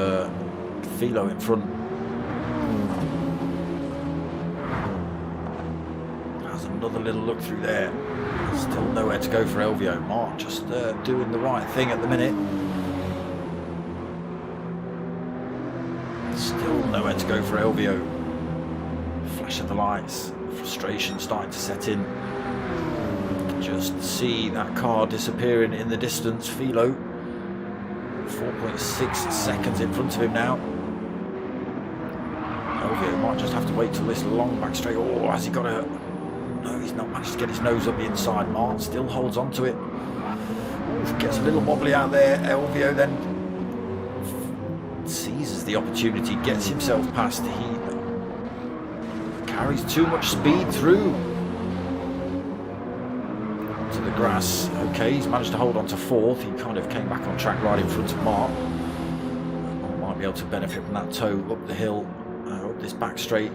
Speaker 1: Philo in front. Another little look through there. Still nowhere to go for Elvio. Mart just doing the right thing at the minute. Still nowhere to go for Elvio. Flash of the lights. Frustration starting to set in. Just see that car disappearing in the distance. Philo 4.6 seconds in front of him now. Elvio might just have to wait till this long back straight. Oh, has he got a No, he's not managed to get his nose up the inside. Mart still holds on to it. Oof, gets a little wobbly out there. Elvio then seizes the opportunity, gets himself past. He carries too much speed through to the grass. Okay, he's managed to hold on to fourth. He kind of came back on track right in front of Mart. Might be able to benefit from that toe up the hill, up this back straight.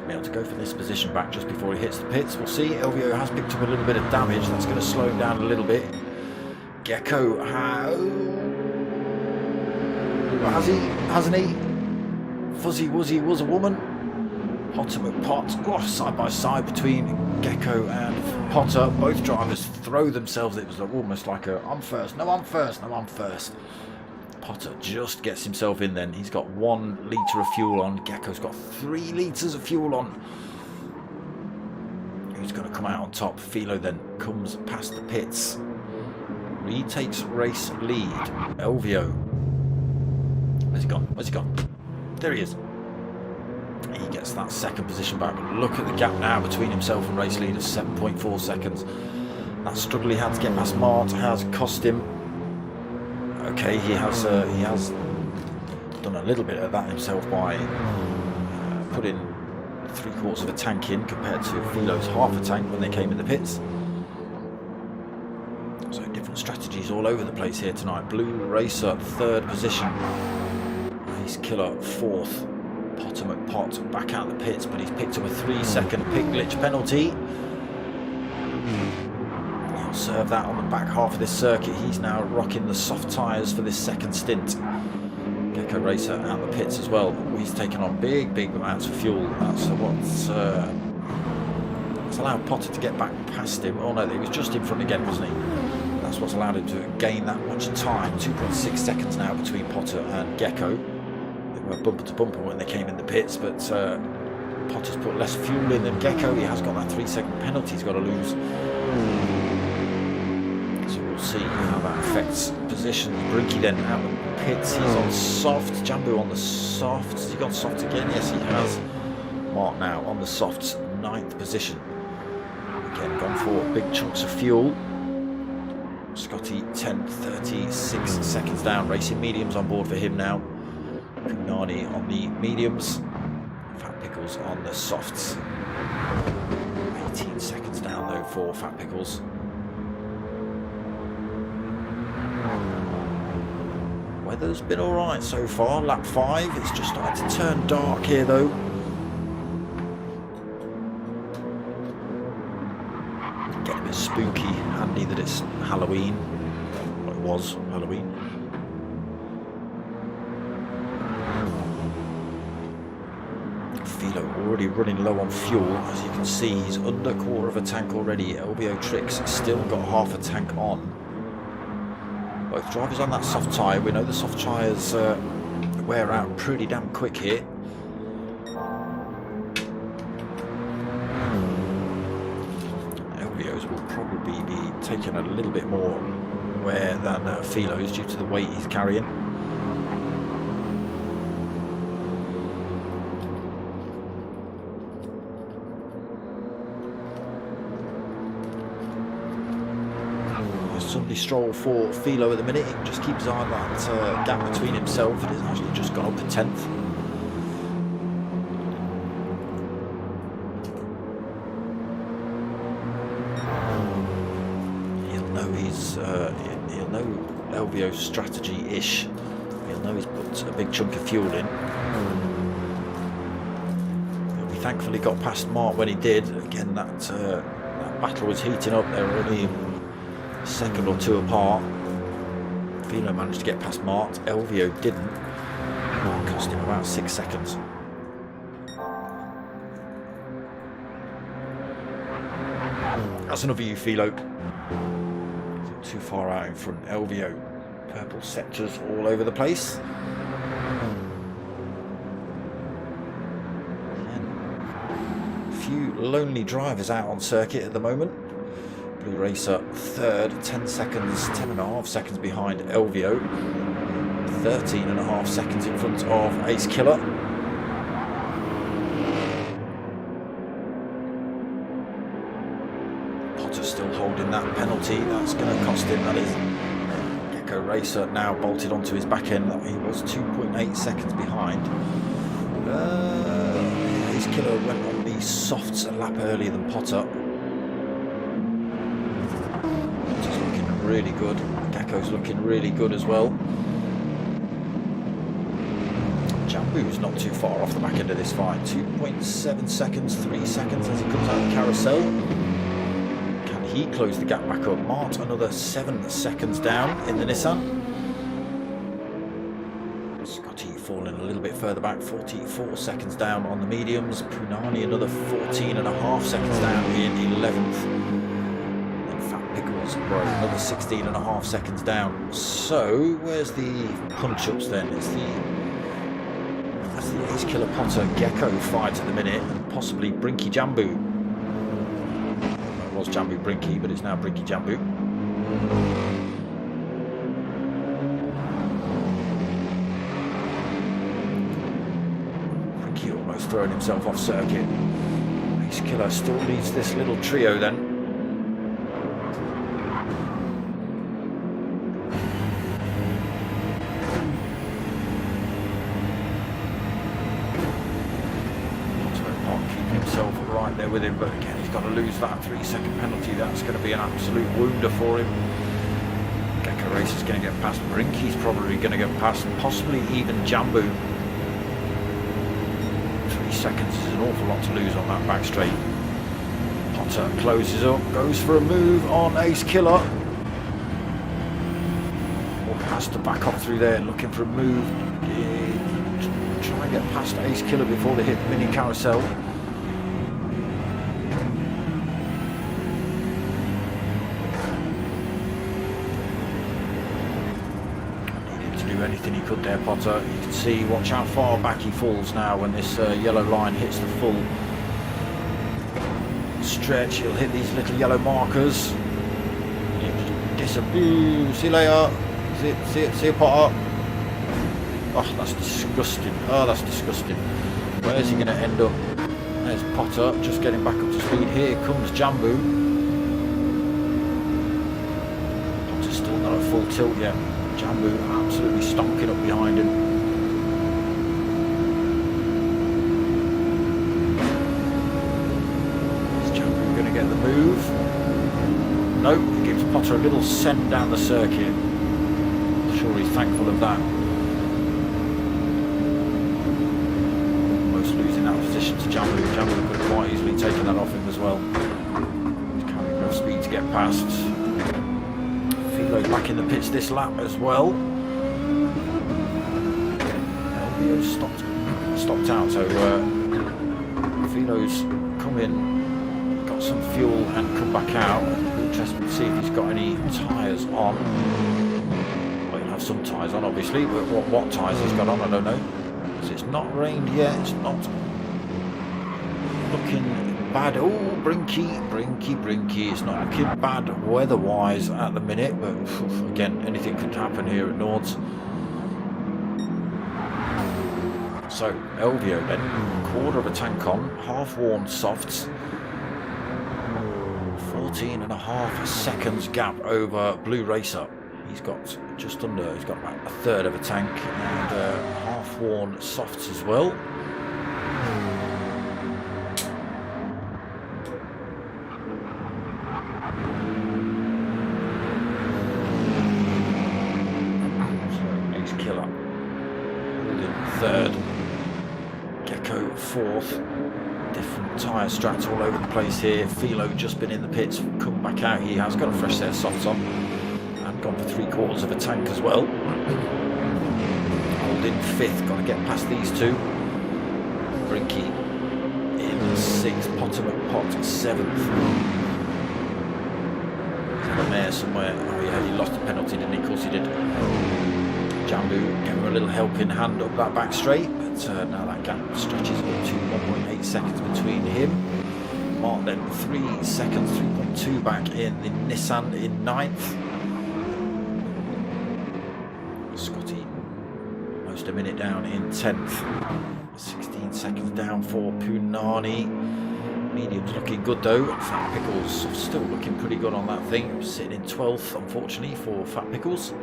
Speaker 1: Be able to go for this position back just before he hits the pits. We'll see. Elvio has picked up a little bit of damage. That's going to slow him down a little bit. Gecko has he? Hasn't he? Fuzzy Wuzzy was a woman. Potter McPot. Oh, side by side between Gecko and Potter. Both drivers throw themselves. It was almost like a I'm first. No, I'm first. No, I'm first. Potter just gets himself in then. He's got 1 litre of fuel on. Gecko's got 3 litres of fuel on. Who's going to come out on top? Philo then comes past the pits. Retakes race lead. Elvio. Where's he gone? Where's he gone? There he is. He gets that second position back. Look at the gap now between himself and race leader. 7.4 seconds. That struggle he had to get past Mart has cost him. Okay, he has done a little bit of that himself by putting 3/4 of a tank in compared to Philo's half a tank when they came in the pits. So different strategies all over the place here tonight. Blue Racer, 3rd position. Race Killer, 4th. Potter McPot back out the pits, but he's picked up a 3-second pit glitch penalty. Serve that on the back half of this circuit. He's now rocking the soft tyres for this second stint. Gecko Racer out the pits as well. He's taken on big amounts of fuel. That's what's allowed Potter to get back past him. Oh no, he was just in front again, wasn't he? That's what's allowed him to gain that much time. 2.6 seconds now between Potter and Gecko. They were bumper to bumper when they came in the pits, but Potter's put less fuel in than Gecko. He has got that 3-second penalty he's got to lose. See how that affects position. Brinky then out of the pits. He's on soft. Jambu on the softs. Has he gone soft again? Yes, he has. Mark now on the softs, 9th position. Again, gone for big chunks of fuel. Scotty 10:36 seconds down. Racing mediums on board for him now. Pugnani on the mediums. Fat Pickles on the softs. 18 seconds down though for Fat Pickles. Weather's been alright so far, lap 5, it's just starting to turn dark here though. Getting a bit spooky, handy that it's Halloween. Well, it was Halloween. Philo already running low on fuel, as you can see he's under 1/4 of a tank already. LBO Tricks still got half a tank on. Both drivers on that soft tyre. We know the soft tyres wear out pretty damn quick here. LVO's will probably be taking a little bit more wear than Philo's due to the weight he's carrying. Sunday stroll for Philo at the minute. He can just keep his eye on that gap between himself. It has actually just got up to 10th. He'll know LVO's strategy-ish. He'll know he's put a big chunk of fuel in. He thankfully got past Mark when he did. Again, that battle was heating up. They were only a second or two apart. Philo managed to get past Mart. Elvio didn't. It cost him about 6 seconds. That's enough of you, Philo. Too far out in front. Elvio. Purple sectors all over the place. And a few lonely drivers out on circuit at the moment. Blue Racer 3rd, 10.5 seconds behind Elvio, 13.5 seconds in front of Ace Killer. Potter still holding that penalty. That's going to cost him, that is. Gecko Racer now bolted onto his back end. He was 2.8 seconds behind. His killer went on the softs a lap earlier than Potter. Potter's looking really good. Gecko's looking really good as well. Jambu's not too far off the back end of this fight. 2.7 seconds, 3 seconds as he comes out of the carousel. Can he close the gap back up? Mart another 7 seconds down in the Nissan. Scotty falling a little bit further back, 44 seconds down on the mediums. Punani another 14.5 seconds down in 11th. And Fat Pickles Bro another 16.5 seconds down. So where's the punch-ups then? It's the Ace Killer Potter Gecko fight at the minute, and possibly Brinky Jambu. It was Jambu Brinky, but it's now Brinky Jambu. Brinky almost throwing himself off circuit. Ace Killer still leads this little trio then. Right there with him, but again he's got to lose that 3-second penalty. That's going to be an absolute wounder for him. Gecko Racer's going to get past. Brinky's probably going to get past, possibly even Jambu. 3 seconds is an awful lot to lose on that back straight. Potter closes up, goes for a move on Ace Killer. Or has to back off through there, looking for a move. Try and get past Ace Killer before they hit the mini carousel. Anything he could there, Potter. You can see, watch how far back he falls now when this yellow line hits the full stretch. He'll hit these little yellow markers. He'll disappear. See you later. See you, Potter. Oh, that's disgusting. Oh, that's disgusting. Where's he going to end up? There's Potter just getting back up to speed. Here comes Jambu. Potter's still not at full tilt yet. Jambu absolutely stonking up behind him. Is Jambu going to get the move? No, he gives Potter a little send down the circuit. I'm sure he's thankful of that. Almost losing that position to Jambu. Jambu could have quite easily taken that off him as well. He's carrying enough speed to get past. Back in the pits this lap as well. LBO stopped out, so Philo's come in, got some fuel and come back out. Interesting to see if he's got any tyres on. Well, he'll have some tyres on obviously, but what tyres he's got on I don't know. Because it's not rained yet, it's not looking bad. Oh, Brinky. It's not looking bad weather-wise at the minute, but again, anything could happen here at Nords. So, Elvio then, quarter of a tank on, half-worn softs. 14.5 seconds gap over Blue Racer. He's got just under, he's got about a third of a tank and half-worn softs as well. Third, Gecko fourth. Different tyre strats all over the place here. Philo just been in the pits, come back out. He has got a fresh set of softs on and gone for 3/4 of a tank as well. Holding fifth, got to get past these two. Brinky in sixth, Potter McPot seventh. He's had a mare somewhere. Oh yeah, he lost the penalty, didn't he? Of course he did. Jambu gave him a little helping hand up that back straight, but now that gap stretches up to 1.8 seconds between him. Mark then 3 seconds, 3.2 back in the Nissan in 9th. Scotty almost a minute down in 10th. 16 seconds down for Punani. Medium's looking good though. Fat Pickles still looking pretty good on that thing. Sitting in 12th, unfortunately, for Fat Pickles.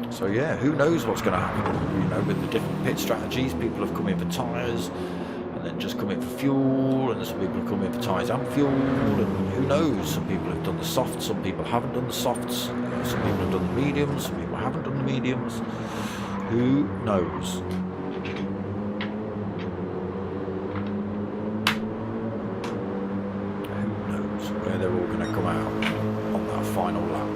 Speaker 1: So yeah, who knows what's going to happen, you know, with the different pit strategies. People have come in for tyres and then just come in for fuel, and some people have come in for tyres and fuel, and who knows, some people have done the softs, some people haven't done the softs, some people have done the mediums, some people haven't done the mediums. Who knows? Who knows where they're all going to come out on that final lap.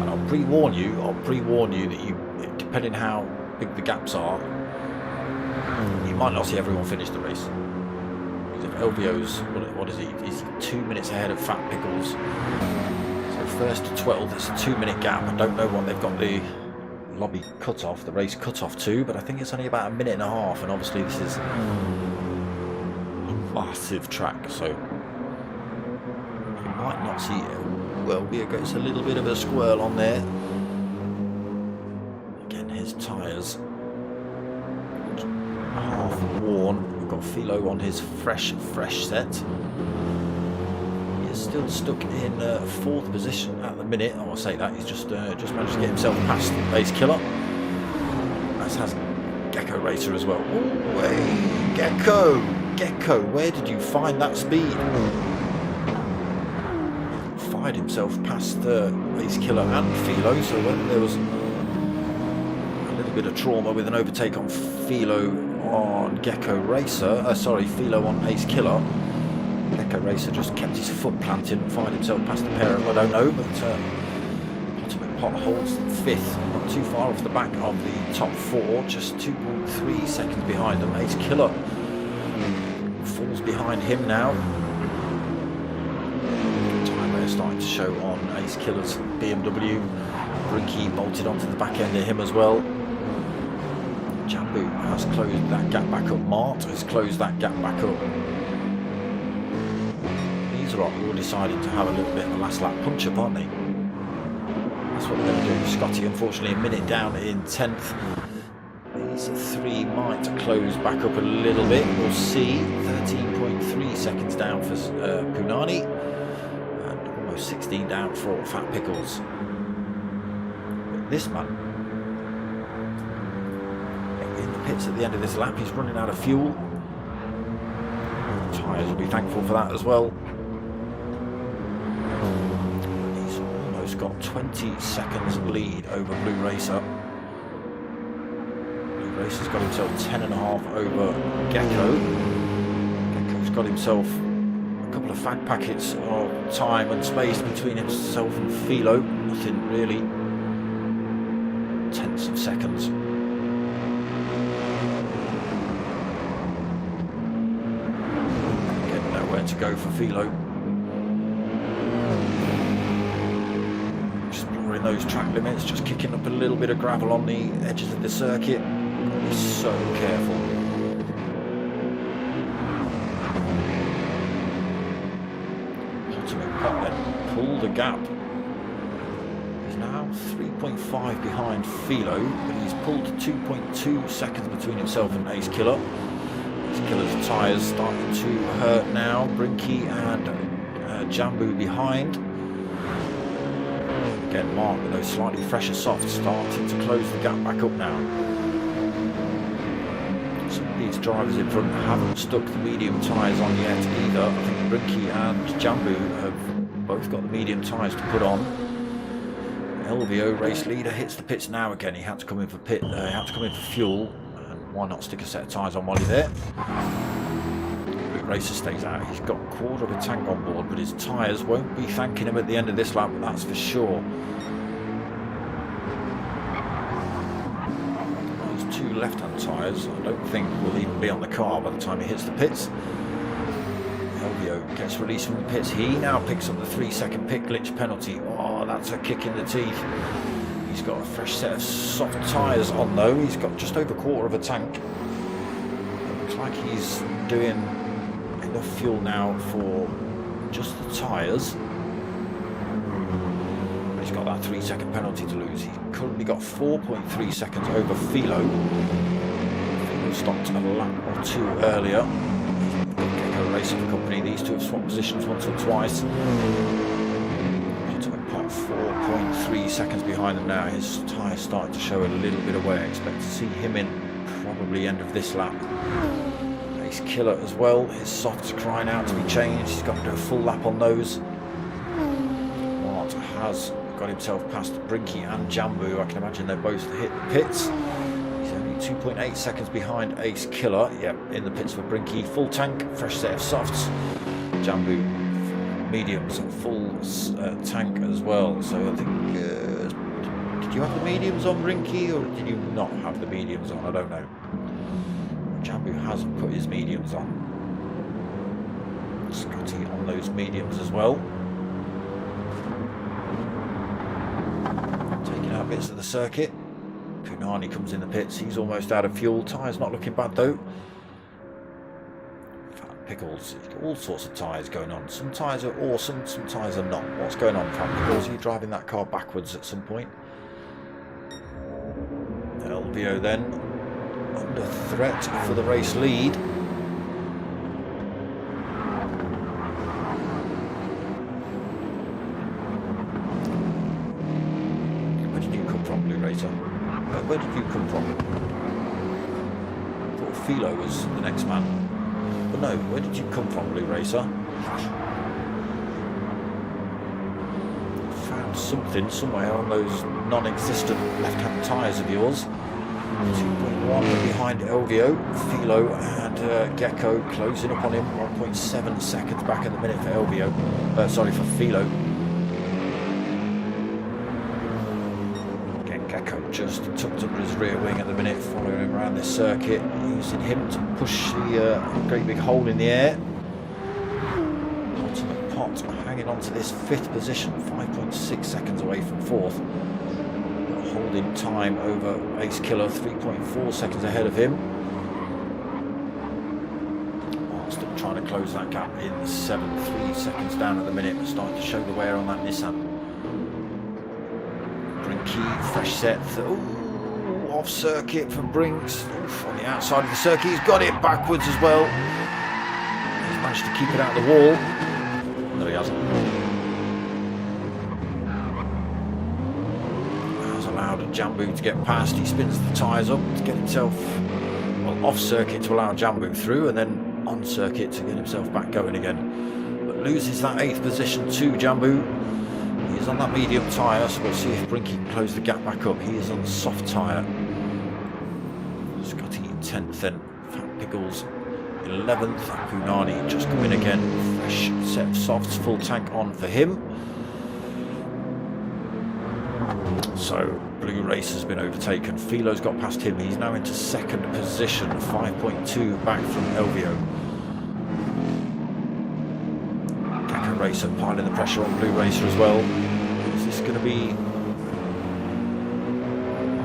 Speaker 1: I'll pre-warn you that you, depending how big the gaps are, you might not see everyone finish the race. Because if LVO's, what is he? He's 2 minutes ahead of Fat Pickles. So first to 12, it's a 2-minute gap. I don't know what they've got the lobby cut-off, the race cut-off to, but I think it's only about 1.5 minutes, and obviously this is a massive track, so you might not see it. Well, it's a little bit of a squirrel on there. Again, his tyres half worn. We've got Philo on his fresh set. He is still stuck in 4th position at the minute. I will say that he's just managed to get himself past Ace Killer. As has Gecko Racer as well. Oh, hey, Gecko, where did you find that speed? Fired himself past Ace Killer and Philo, so when there was a little bit of trauma with an overtake on Philo on Gecko Racer, Philo on Ace Killer, Gecko Racer just kept his foot planted and fired himself past the pair of, I don't know, but Ultimate Pot holds 5th, not too far off the back of the top 4, just 2.3 seconds behind them. Ace Killer falls behind him now. Starting to show on Ace Killer's BMW. Brinky bolted onto the back end of him as well. Jambu has closed that gap back up. Mart has closed that gap back up. These are all deciding to have a little bit of a last lap punch up, aren't they? That's what they're going to do. Scotty, unfortunately, a minute down in 10th. These 3 might close back up a little bit. We'll see. 13.3 seconds down for Punani. 16 down for Fat Pickles. But this man in the pits at the end of this lap, he's running out of fuel. Tyres will be thankful for that as well. He's almost got 20 seconds lead over Blue Racer. Blue Racer's got himself 10.5 over Gecko. Gecko's got himself couple of fag packets of time and space between himself and Philo. Nothing really. Tenths of seconds. Getting nowhere to go for Philo. Exploring those track limits, just kicking up a little bit of gravel on the edges of the circuit. Be so careful. Pull the gap. He's now 3.5 behind Philo, but he's pulled 2.2 seconds between himself and Ace Killer. Ace Killer's tyres starting to hurt now. Brinky and Jambu behind. Again, Mark with those slightly fresher softs starting to close the gap back up now. Some of these drivers in front haven't stuck the medium tyres on yet either. I think Brinky and Jambu have both got the medium tyres to put on. LVO race leader hits the pits now again. He had to come in for fuel, and why not stick a set of tyres on while he's there? Blue Racer stays out. He's got a quarter of a tank on board, but his tyres won't be thanking him at the end of this lap, that's for sure. Those 2 left-hand tyres I don't think will even be on the car by the time he hits the pits. LVO gets released from the pits. He now picks up the 3-second pit glitch penalty. Oh, that's a kick in the teeth. He's got a fresh set of soft tyres on though. He's got just over a quarter of a tank. It looks like he's doing enough fuel now for just the tyres. he's got that 3-second penalty to lose. He's currently got 4.3 seconds over Philo. Philo stopped a lap or two earlier. Gecko Racing Company, these two have swapped positions once or twice. He's about 4.3 seconds behind them now. His tyres starting to show a little bit of wear. I expect to see him in probably end of this lap. Ace Killer as well. His softs are crying out to be changed. He's got to do a full lap on those. Mart has got himself past Brinky and Jambu. I can imagine they're both hit the pits. He's only 2.8 seconds behind Ace Killer. Yep, in the pits for Brinky. Full tank, fresh set of softs. Jambu, mediums, full tank as well. So I think, did you have the mediums on Brinky or did you not have the mediums on? I don't know. Jambu hasn't put his mediums on. Scotty on those mediums as well. Taking out bits of the circuit. Punani comes in the pits. He's almost out of fuel. Tyres not looking bad though. Fat Pickles. All sorts of tyres going on. Some tyres are awesome, some tyres are not. What's going on, Fat Pickles? Are you driving that car backwards at some point? LVO then. Under threat for the race lead. Where did you come from, Blue Racer? Where did you come from? I thought Philo was the next man. But no, where did you come from, Blue Racer? Found something somewhere on those non-existent left-hand tyres of yours. 2.1 behind LVO, Philo and Gecko closing up on him. 1.7 seconds back in the minute for LVO. Sorry, for Philo. Again, Gecko just tucked under his rear wing at the minute, following him around this circuit, using him to push the great big hole in the air. Ultimate Pot hanging on to this 5th position, 5.6 seconds away from 4th. Holding time over Ace Killer, 3.4 seconds ahead of him. Still trying to close that gap in the 7th, 3 seconds down at the minute. We're starting to show the wear on that Nissan. Brinky, fresh set. Ooh, off circuit for Brinks. Oof, on the outside of the circuit, he's got it backwards as well. He's managed to keep it out of the wall. No, he hasn't. Jambu to get past. He spins the tyres up to get himself off circuit to allow Jambu through, and then on circuit to get himself back going again, but loses that 8th position to Jambu. He is on that medium tyre, so we'll see if Brinky can close the gap back up. He is on the soft tyre. Scotty 10th then, Fat Pickles 11th, Punani just coming again, fresh set of softs, full tank on for him. So Blue Race has been overtaken. Philo's got past him. He's now into 2nd position, 5.2 back from LVO. Gecko Racer piling the pressure on Blue Racer as well. Is this going to be...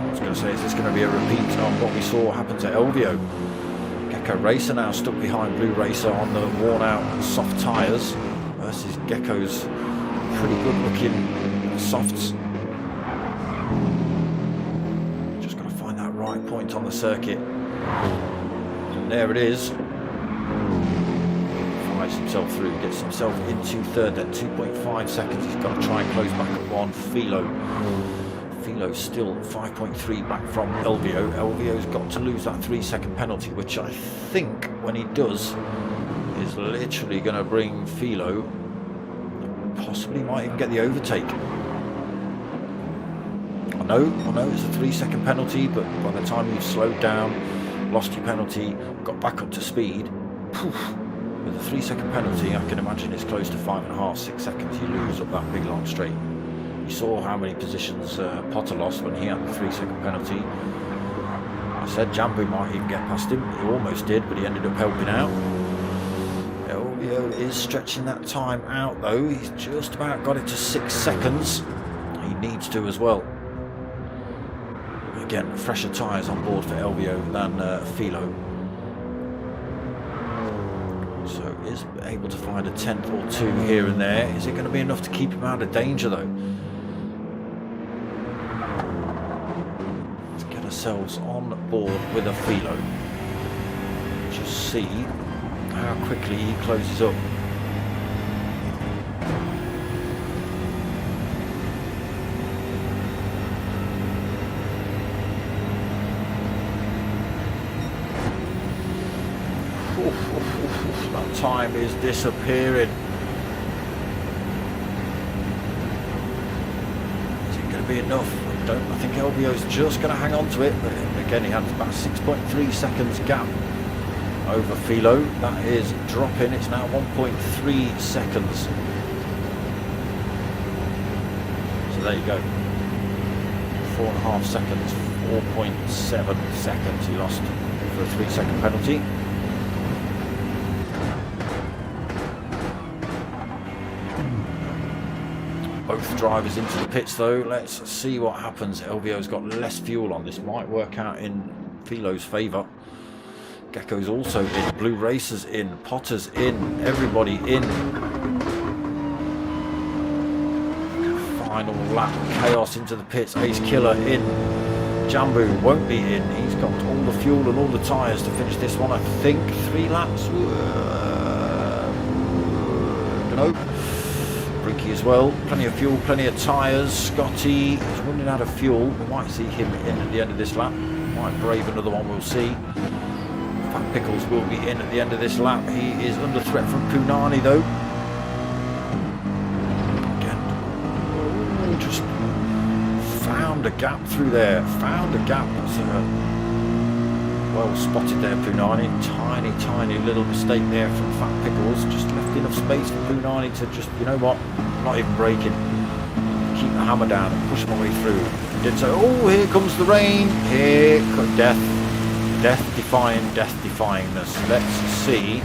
Speaker 1: I was going to say, is this going to be a repeat of what we saw happen to LVO? Gecko Racer now stuck behind Blue Racer on the worn out soft tyres versus Gecko's pretty good looking softs. Right point on the circuit, and there it is. Flies himself through, gets himself into 3rd, then 2.5 seconds. He's got to try and close back up on Philo. Philo's still 5.3 back from LVO. LVO's got to lose that 3-second penalty, which I think when he does is literally going to bring Philo, possibly might even get the overtake. I know it's a 3-second penalty, but by the time you've slowed down, lost your penalty, got back up to speed, poof, with a 3-second penalty, I can imagine it's close to 5.5, 6 seconds you lose up that big long straight. You saw how many positions Potter lost when he had the 3-second penalty. I said Jambu might even get past him. He almost did, but he ended up helping out. LVO is stretching that time out though. He's just about got it to 6 seconds. He needs to as well. Again, fresher tyres on board for LVO than Philo. So is able to find a 10th or 2 here and there. Is it going to be enough to keep him out of danger though? ourselves on board with a Philo. Just see how quickly he closes up. That time is disappearing. Is it going to be enough? I think LBO's just going to hang on to it, but again he had about 6.3 seconds gap over Philo. That is dropping. It's now 1.3 seconds. So there you go. 4.5 seconds, 4.7 seconds he lost for a 3-second penalty. Both drivers into the pits though. Let's see what happens. LVO's got less fuel on. This might work out in Philo's favour. Gecko's also in. Blue Racer's in. Potter's in. Everybody in. Final lap. Chaos into the pits. Ace Killer in. Jambu won't be in. He's got all the fuel and all the tyres to finish this one. I think 3 laps. Don't know. Brinky as well, plenty of fuel, plenty of tyres. Scotty is running out of fuel. We might see him in at the end of this lap. Might brave another one, we'll see. Fat Pickles will be in at the end of this lap. He is under threat from Punani though. Again, just found a gap through there. Found a gap. That's well spotted there, Punani. Tiny little mistake there from Fat Pickles. Just left enough space for Punani to just, you know what, not even braking. Keep the hammer down and push my way through. Did so. Oh, here comes the rain. Here, death-defyingness. Let's see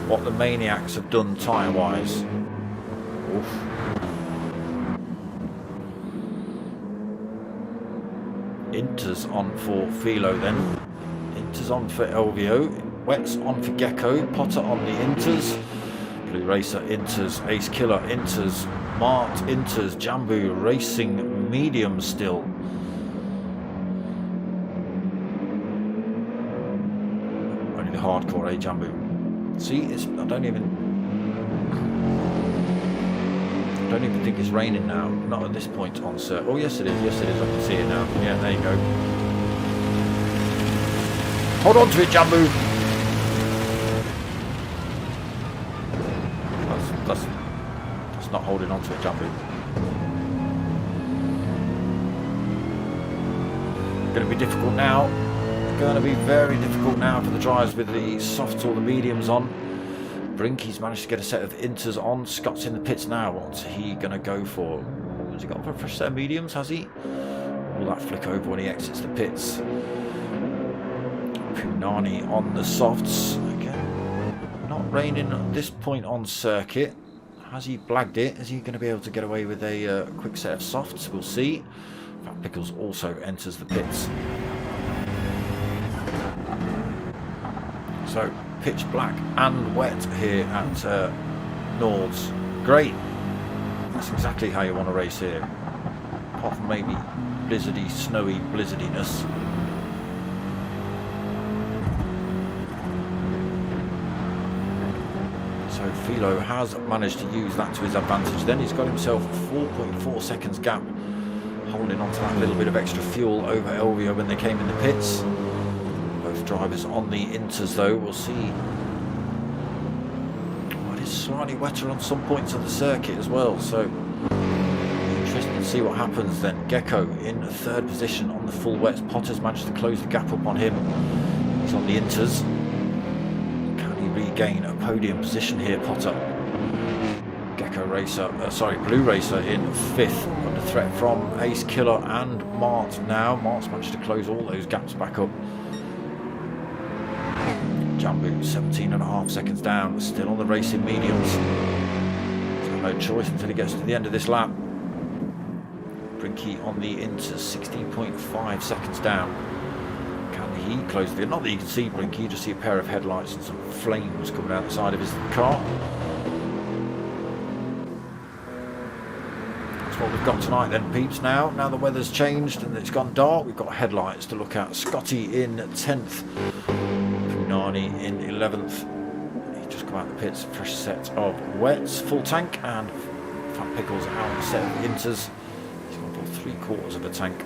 Speaker 1: what the Maniacs have done tyre-wise. Inters on for Philo then. Inters on for LVO. Wets on for Gecko. Potter on the Inters. Blue Racer Inters. Ace Killer Inters. Mart Inters. Jambu racing medium still. Only the hardcore, Jambu. See, I don't even think it's raining now. Not at this point on Sir. Oh yes it is. Yes it is. I can see it now. Yeah, there you go. Hold on to it, Jambu. That's not holding on to it, Jambu. Going to be difficult now. Going to be very difficult now for the drivers with the softs or the mediums on. Brinky's managed to get a set of Inters on. Scott's in the pits now. What's he going to go for? Has he gone for a fresh set of mediums, has he? Will that flick over when he exits the pits? Punani on the softs. Again, not raining at this point on circuit. Has he blagged it? Is he going to be able to get away with a quick set of softs? We'll see. Fat Pickles also enters the pits. So, pitch black and wet here at Nords. Great. That's exactly how you want to race here. Apart from maybe blizzardy, snowy blizzardiness. So Philo has managed to use that to his advantage. Then he's got himself a 4.4 seconds gap, holding on to that little bit of extra fuel over LVO when they came in the pits. Both drivers on the Inters though, we'll see. Oh, it is slightly wetter on some points of the circuit as well, so interesting to see what happens then. Gecko in third position on the full wets. Potter's managed to close the gap up on him. He's on the Inters. Regain a podium position here, Potter. Blue Racer in fifth, under threat from Ace Killer and Mart now. Mart's managed to close all those gaps back up. Jambu 17.5 seconds down, still on the racing mediums. He's got no choice until he gets to the end of this lap. Brinky on the Inters, 16.5 seconds down. He closed it. Not that you can see Brinky, you just see a pair of headlights and some flames coming out the side of his car. That's what we're we've got tonight then, peeps. Now the weather's changed and it's gone dark, we've got headlights to look at. Scotty in 10th, Punani in 11th. He's just come out of the pits, fresh set of wets, full tank, and Fat Pickles out the set of inters. He's gone for 3/4 of a tank.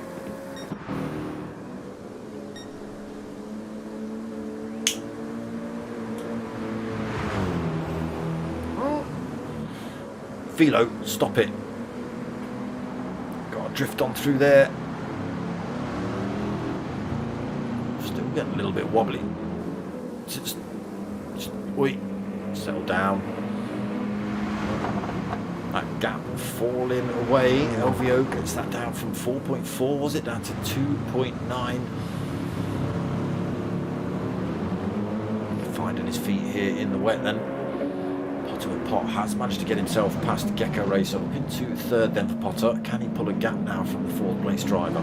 Speaker 1: Philo, stop it. Got to drift on through there. Still getting a little bit wobbly. Just wait, settle down. That gap falling away. LVO gets that down from 4.4, was it, down to 2.9. Finding his feet here in the wet then. Pot has managed to get himself past Gecko Racer up into 3rd then for Potter. Can he pull a gap now from the 4th place driver?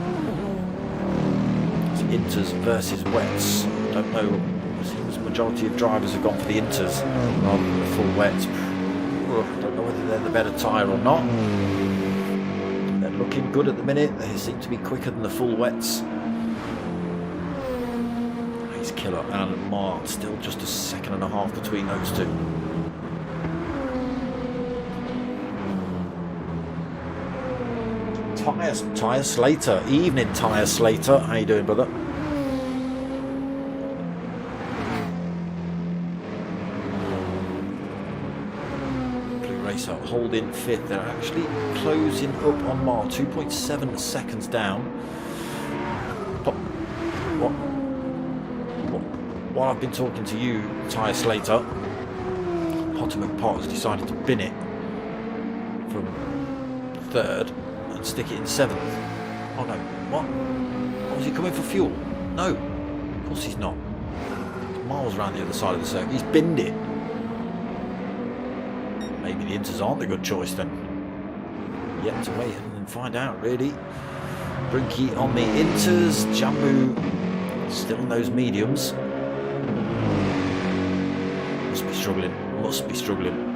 Speaker 1: It's inters versus wets. Don't know. It seems the majority of drivers have gone for the inters rather than the full wets. Don't know whether they're the better tyre or not. They're looking good at the minute. They seem to be quicker than the full wets. He's Killer and Mart still just a 1.5 seconds between those two. Tyre Slater, evening Tyre Slater, how you doing, brother? Blue Racer holding 5th, they're actually closing up on Mar, 2.7 seconds down. While I've been talking to you, Tyre Slater, Potter McPot has decided to bin it from 3rd. Stick it in 7th. Oh no, what? Was he coming for fuel? No, of course he's not. It's miles around the other side of the circuit. He's binned it. Maybe the inters aren't the good choice then. Yet to wait and find out, really. Brinky on the inters. Jambu still in those mediums. Must be struggling. Must be struggling.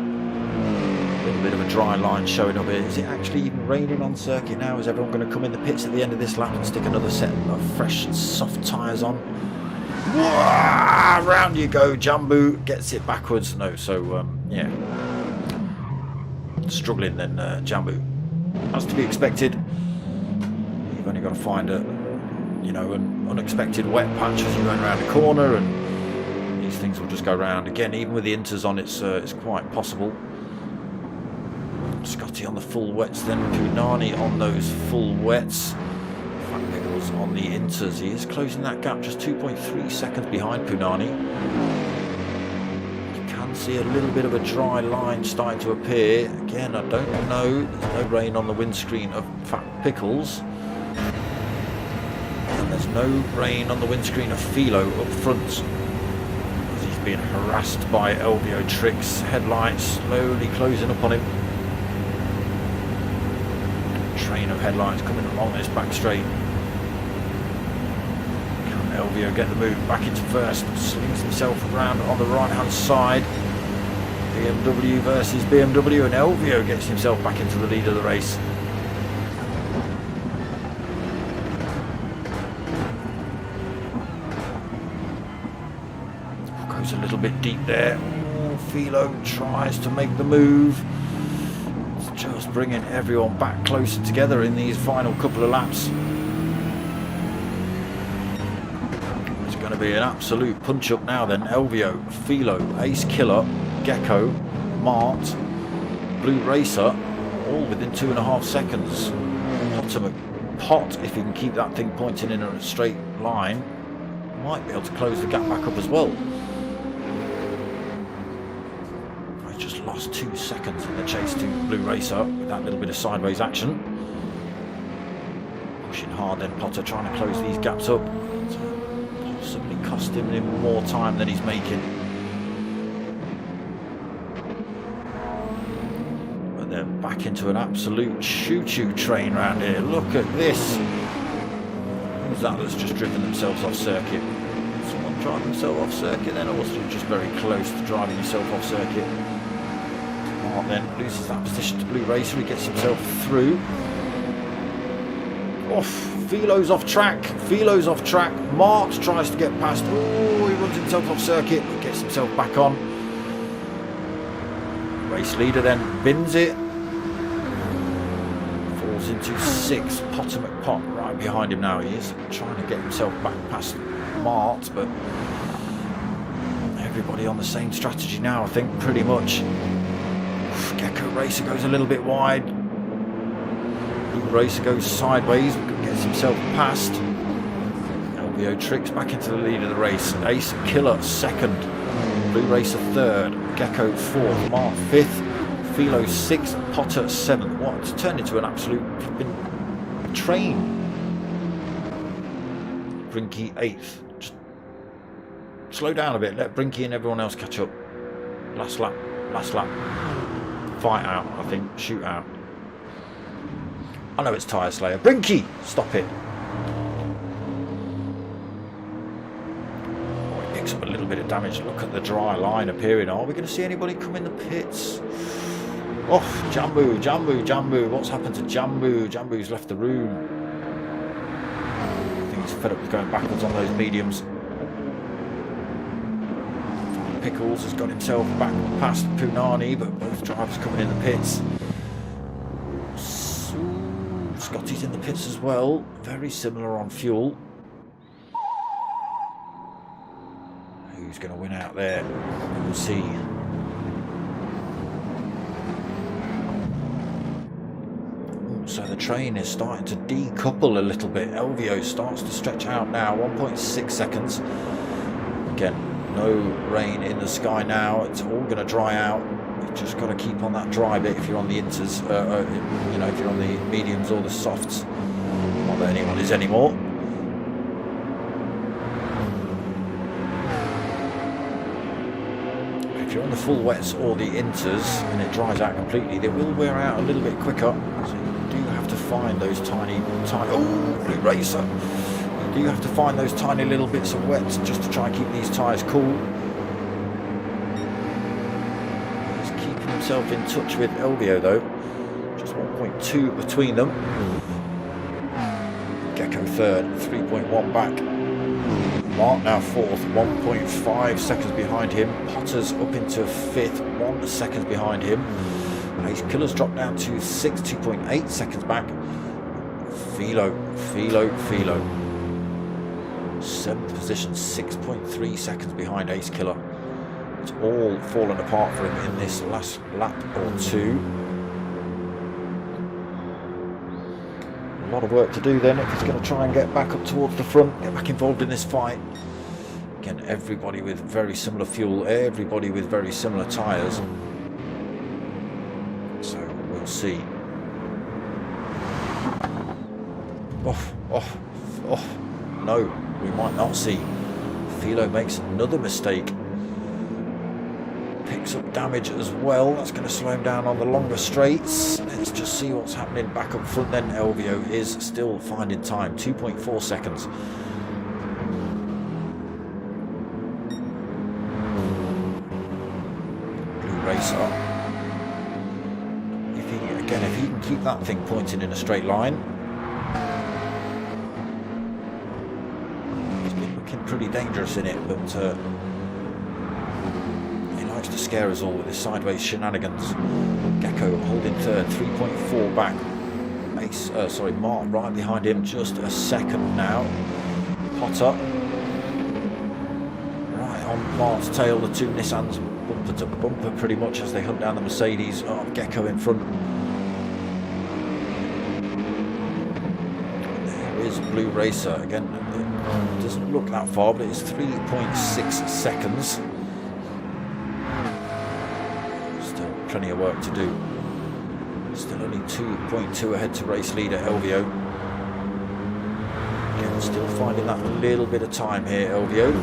Speaker 1: A little bit of a dry line showing up here. Is it actually even raining on circuit now? Is everyone going to come in the pits at the end of this lap and stick another set of fresh soft tyres on? Whoa, round you go. Jambu gets it backwards. No, so yeah, struggling then, Jambu. That's to be expected. You've only got to find a, an unexpected wet patch as you're going around a corner, and these things will just go round again. Even with the inters on, it's quite possible. Scotty on the full wets, then Punani on those full wets. Fat Pickles on the inters. He is closing that gap, just 2.3 seconds behind Punani. You can see a little bit of a dry line starting to appear. Again, I don't know. There's no rain on the windscreen of Fat Pickles. And there's no rain on the windscreen of Philo up front. As he's being harassed by LBO tricks. Headlights slowly closing up on him. Train of headlights coming along this back straight. Can LVO get the move back into 1st? Slings himself around on the right hand side. BMW versus BMW, and LVO gets himself back into the lead of the race. Goes a little bit deep there. Philo tries to make the move. Just bringing everyone back closer together in these final couple of laps. It's going to be an absolute punch up now then. LVO, Philo, Ace Killer, Gecko, Mart, Blue Racer, all within 2.5 seconds. Pot, if he can keep that thing pointing in a straight line, might be able to close the gap back up as well. Just lost 2 seconds in the chase to Blue Racer with that little bit of sideways action. Pushing hard then, Potter trying to close these gaps up. Possibly costing him more time than he's making. But they're back into an absolute choo-choo train around here. Look at this. Who's that that's just driven themselves off circuit? Someone driving themselves off circuit then, or was it just very close to driving yourself off circuit? Then loses that position to Blue Racer. He gets himself through. Off. Philo's off track. Philo's off track. Marks tries to get past. Oh, he runs himself off circuit, but gets himself back on. Race leader then bins it. Falls into 6th. Potter McPot right behind him now. He is trying to get himself back past Mart, but everybody on the same strategy now, I think, pretty much. Gecko Racer goes a little bit wide. Blue Racer goes sideways, gets himself past. LVO tricks back into the lead of the race. Ace Killer 2nd. Blue Racer 3rd. Gecko 4th. Mark 5th. Philo 6th. Potter 7th. What? It's turned into an absolute train. Brinky 8th. Just slow down a bit. Let Brinky and everyone else catch up. Last lap. Last lap. Fight out, I think. Shoot out. I know it's Tyre Slayer. Brinky! Stop it. Oh, it picks up a little bit of damage. Look at the dry line appearing. Are we going to see anybody come in the pits? Oh, Jambu, Jambu, Jambu. What's happened to Jambu? Jambu's left the room. I think he's fed up with going backwards on those mediums. Pickles has got himself back past Punani, but both drivers coming in the pits. Scotty's in the pits as well. Very similar on fuel. Who's going to win out there? We'll see. So the train is starting to decouple a little bit. LVO starts to stretch out now. 1.6 seconds. Again, no rain in the sky now. It's all going to dry out. You've just got to keep on that dry bit if you're on the inters, you know, if you're on the mediums or the softs. Not that anyone is anymore. If you're on the full wets or the inters and it dries out completely, they will wear out a little bit quicker. So you do have to find those tiny. Oh, Blue Racer! You do have to find those tiny little bits of wet just to try and keep these tyres cool. He's keeping himself in touch with LVO though. Just 1.2 between them. Gecko 3rd, 3.1 back. Mark now 4th, 1.5 seconds behind him. Potter's up into 5th, 1 second behind him. Ace Killer's dropped down to 6th, 2.8 seconds back. Philo. 7th position, 6.3 seconds behind Ace Killer. It's all fallen apart for him in this last lap or two. A lot of work to do then if he's going to try and get back up towards the front, get back involved in this fight. Again, everybody with very similar fuel, everybody with very similar tyres. So we'll see. No, we might not see. Philo makes another mistake. Picks up damage as well. That's going to slow him down on the longer straights. Let's just see what's happening back up front then. LVO is still finding time. 2.4 seconds. Blue Racer. If he can keep that thing pointing in a straight line. He's been looking pretty dangerous in it, but to scare us all with his sideways shenanigans. Gecko holding 3rd, 3.4 back. Mark right behind him, just a second now. Potter right on Mark's tail. The two Nissans bumper to bumper pretty much as they hunt down the Mercedes. Oh, Gecko in front. There is Blue Racer again. It doesn't look that far, but it's 3.6 seconds. Plenty of work to do. Still only 2.2 ahead to race leader LVO. Again, still finding that little bit of time here, LVO.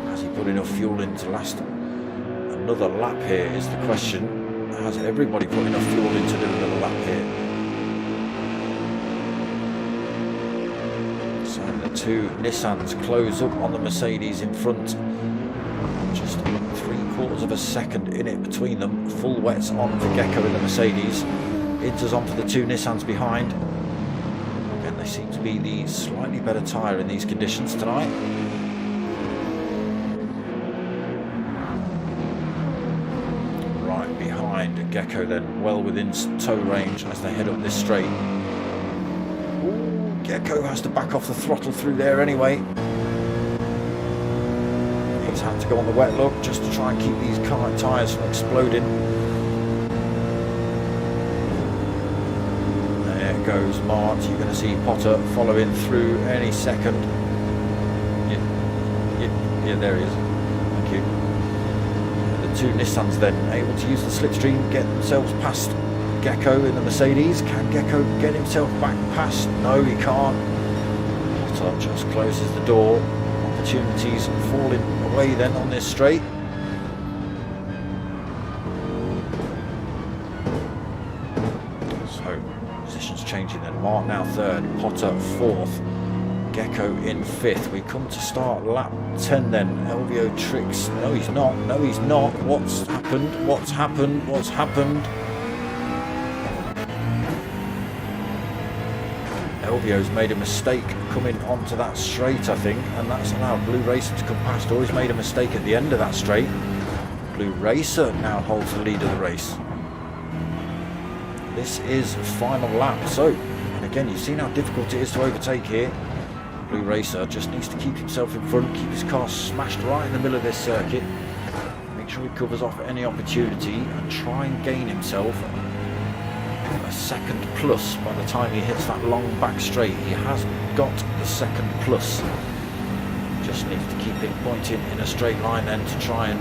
Speaker 1: Has he put enough fuel in to last another lap here is the question. Has everybody put enough fuel in to do another lap here? So the two Nissans close up on the Mercedes in front. Just 3/4 of a second in it between them. Full wets on for Gecko in the Mercedes. Inter's on for the two Nissans behind. Again, they seem to be the slightly better tyre in these conditions tonight. Right behind Gecko then, well within tow range as they head up this straight. Ooh, Gecko has to back off the throttle through there anyway. He's had to go on the wet look just to try and keep these tyres from exploding. There goes Mart. You're going to see Potter following through any second. Yeah, there he is. Thank you. The two Nissans then able to use the slipstream, get themselves past Gecko in the Mercedes. Can Gecko get himself back past? No, he can't. Potter just closes the door. Opportunities falling away then on this straight. So positions changing then. Mark now third, Potter fourth, Gecko in fifth. We come to start lap 10 then. Elvio tricks. No, he's not. No, he's not. What's happened? What's happened? What's happened? Elvio's made a mistake coming onto that straight, I think, and that's allowed Blue Racer to come past. Always made a mistake at the end of that straight. Blue Racer now holds the lead of the race. This is final lap. So, and again, you've seen how difficult it is to overtake here. Blue Racer just needs to keep himself in front, keep his car smashed right in the middle of this circuit, make sure he covers off any opportunity and try and gain himself a second plus by the time he hits that long back straight. He has got the second plus. Just needs to keep it pointing in a straight line then to try and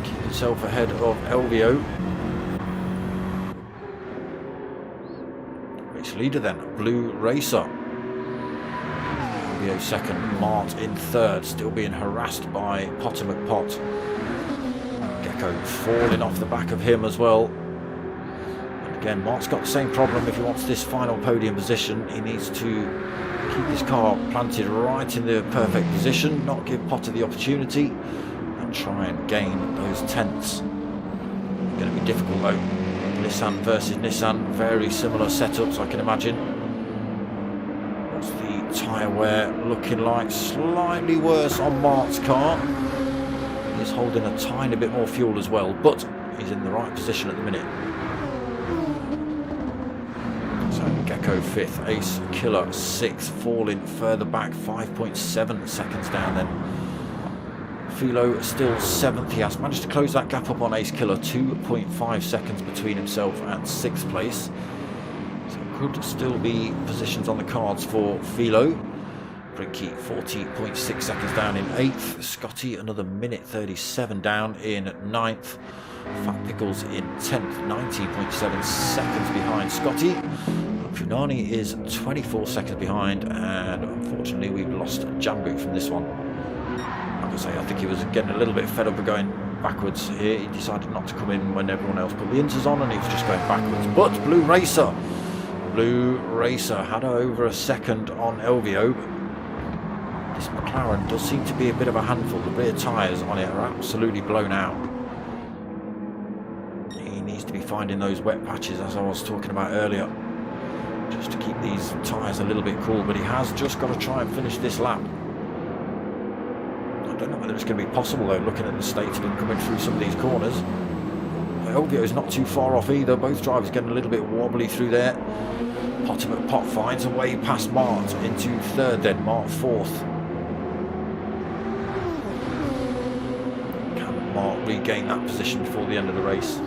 Speaker 1: keep himself ahead of Elvio. Race leader then, Blue Racer. Elvio second, Mart in third, still being harassed by Potter McPot. Gecko falling off the back of him as well. Again, Mark's got the same problem if he wants this final podium position. He needs to keep his car planted right in the perfect position, not give Potter the opportunity, and try and gain those tenths. Going to be difficult though. Nissan versus Nissan, very similar setups, I can imagine. What's the tyre wear looking like? Slightly worse on Mark's car. He's holding a tiny bit more fuel as well, but he's in the right position at the minute. Gecko fifth, Ace Killer sixth, falling further back, 5.7 seconds down then. Philo still seventh. He has managed to close that gap up on Ace Killer, 2.5 seconds between himself and sixth place. So could still be positions on the cards for Philo. Bricky 40.6 seconds down in eighth. Scotty another minute 37 down in ninth. Fat Pickles in 10th, 19.7 seconds behind Scotty. Funani is 24 seconds behind, and unfortunately we've lost Jambu from this one. Like I say, I think he was getting a little bit fed up of going backwards here. He decided not to come in when everyone else put the inters on, and he was just going backwards. But Blue Racer had over a second on Elvio. This McLaren does seem to be a bit of a handful. The rear tyres on it are absolutely blown out. He needs to be finding those wet patches, as I was talking about earlier, just to keep these tyres a little bit cool, but he has just got to try and finish this lap. I don't know whether it's going to be possible though, looking at the state of him coming through some of these corners. Elvio is not too far off either. Both drivers getting a little bit wobbly through there. Potter McPot finds a way past Mart into third then, Mart fourth. Can Mart regain that position before the end of the race?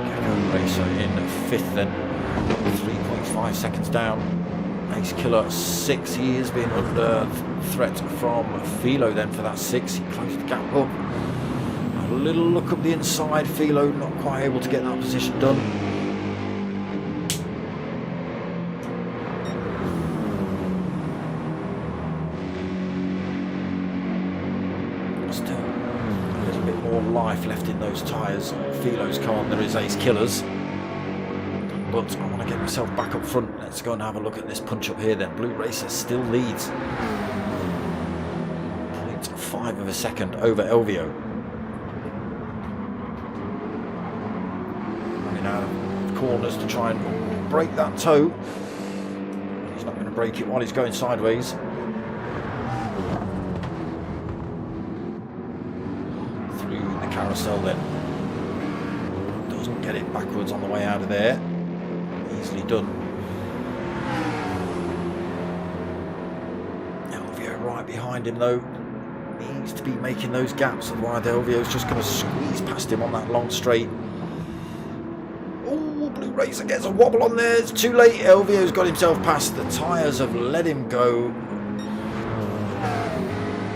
Speaker 1: Gecko Racer in fifth then, 3.5 seconds down. Ace Killer 6. He is being under threat from Philo then for that 6. He closed the gap up. A little look up the inside. Philo not quite able to get that position done. Still a little bit more life left in those tyres. Philo's car than there is Ace Killer's. But I want to get myself back up front. Let's go and have a look at this punch up here then. Blue Racer still leads. 0.5 of a second over Elvio. coming out of corners to try and break that toe. He's not going to break it while he's going sideways. Through the carousel then. Doesn't get it backwards on the way out of there. Easily done. Elvio right behind him though. Needs to be making those gaps, otherwise Elvio's just going to squeeze past him on that long straight. Oh, Blue Racer gets a wobble on there. It's too late. Elvio's got himself past. The tyres have let him go.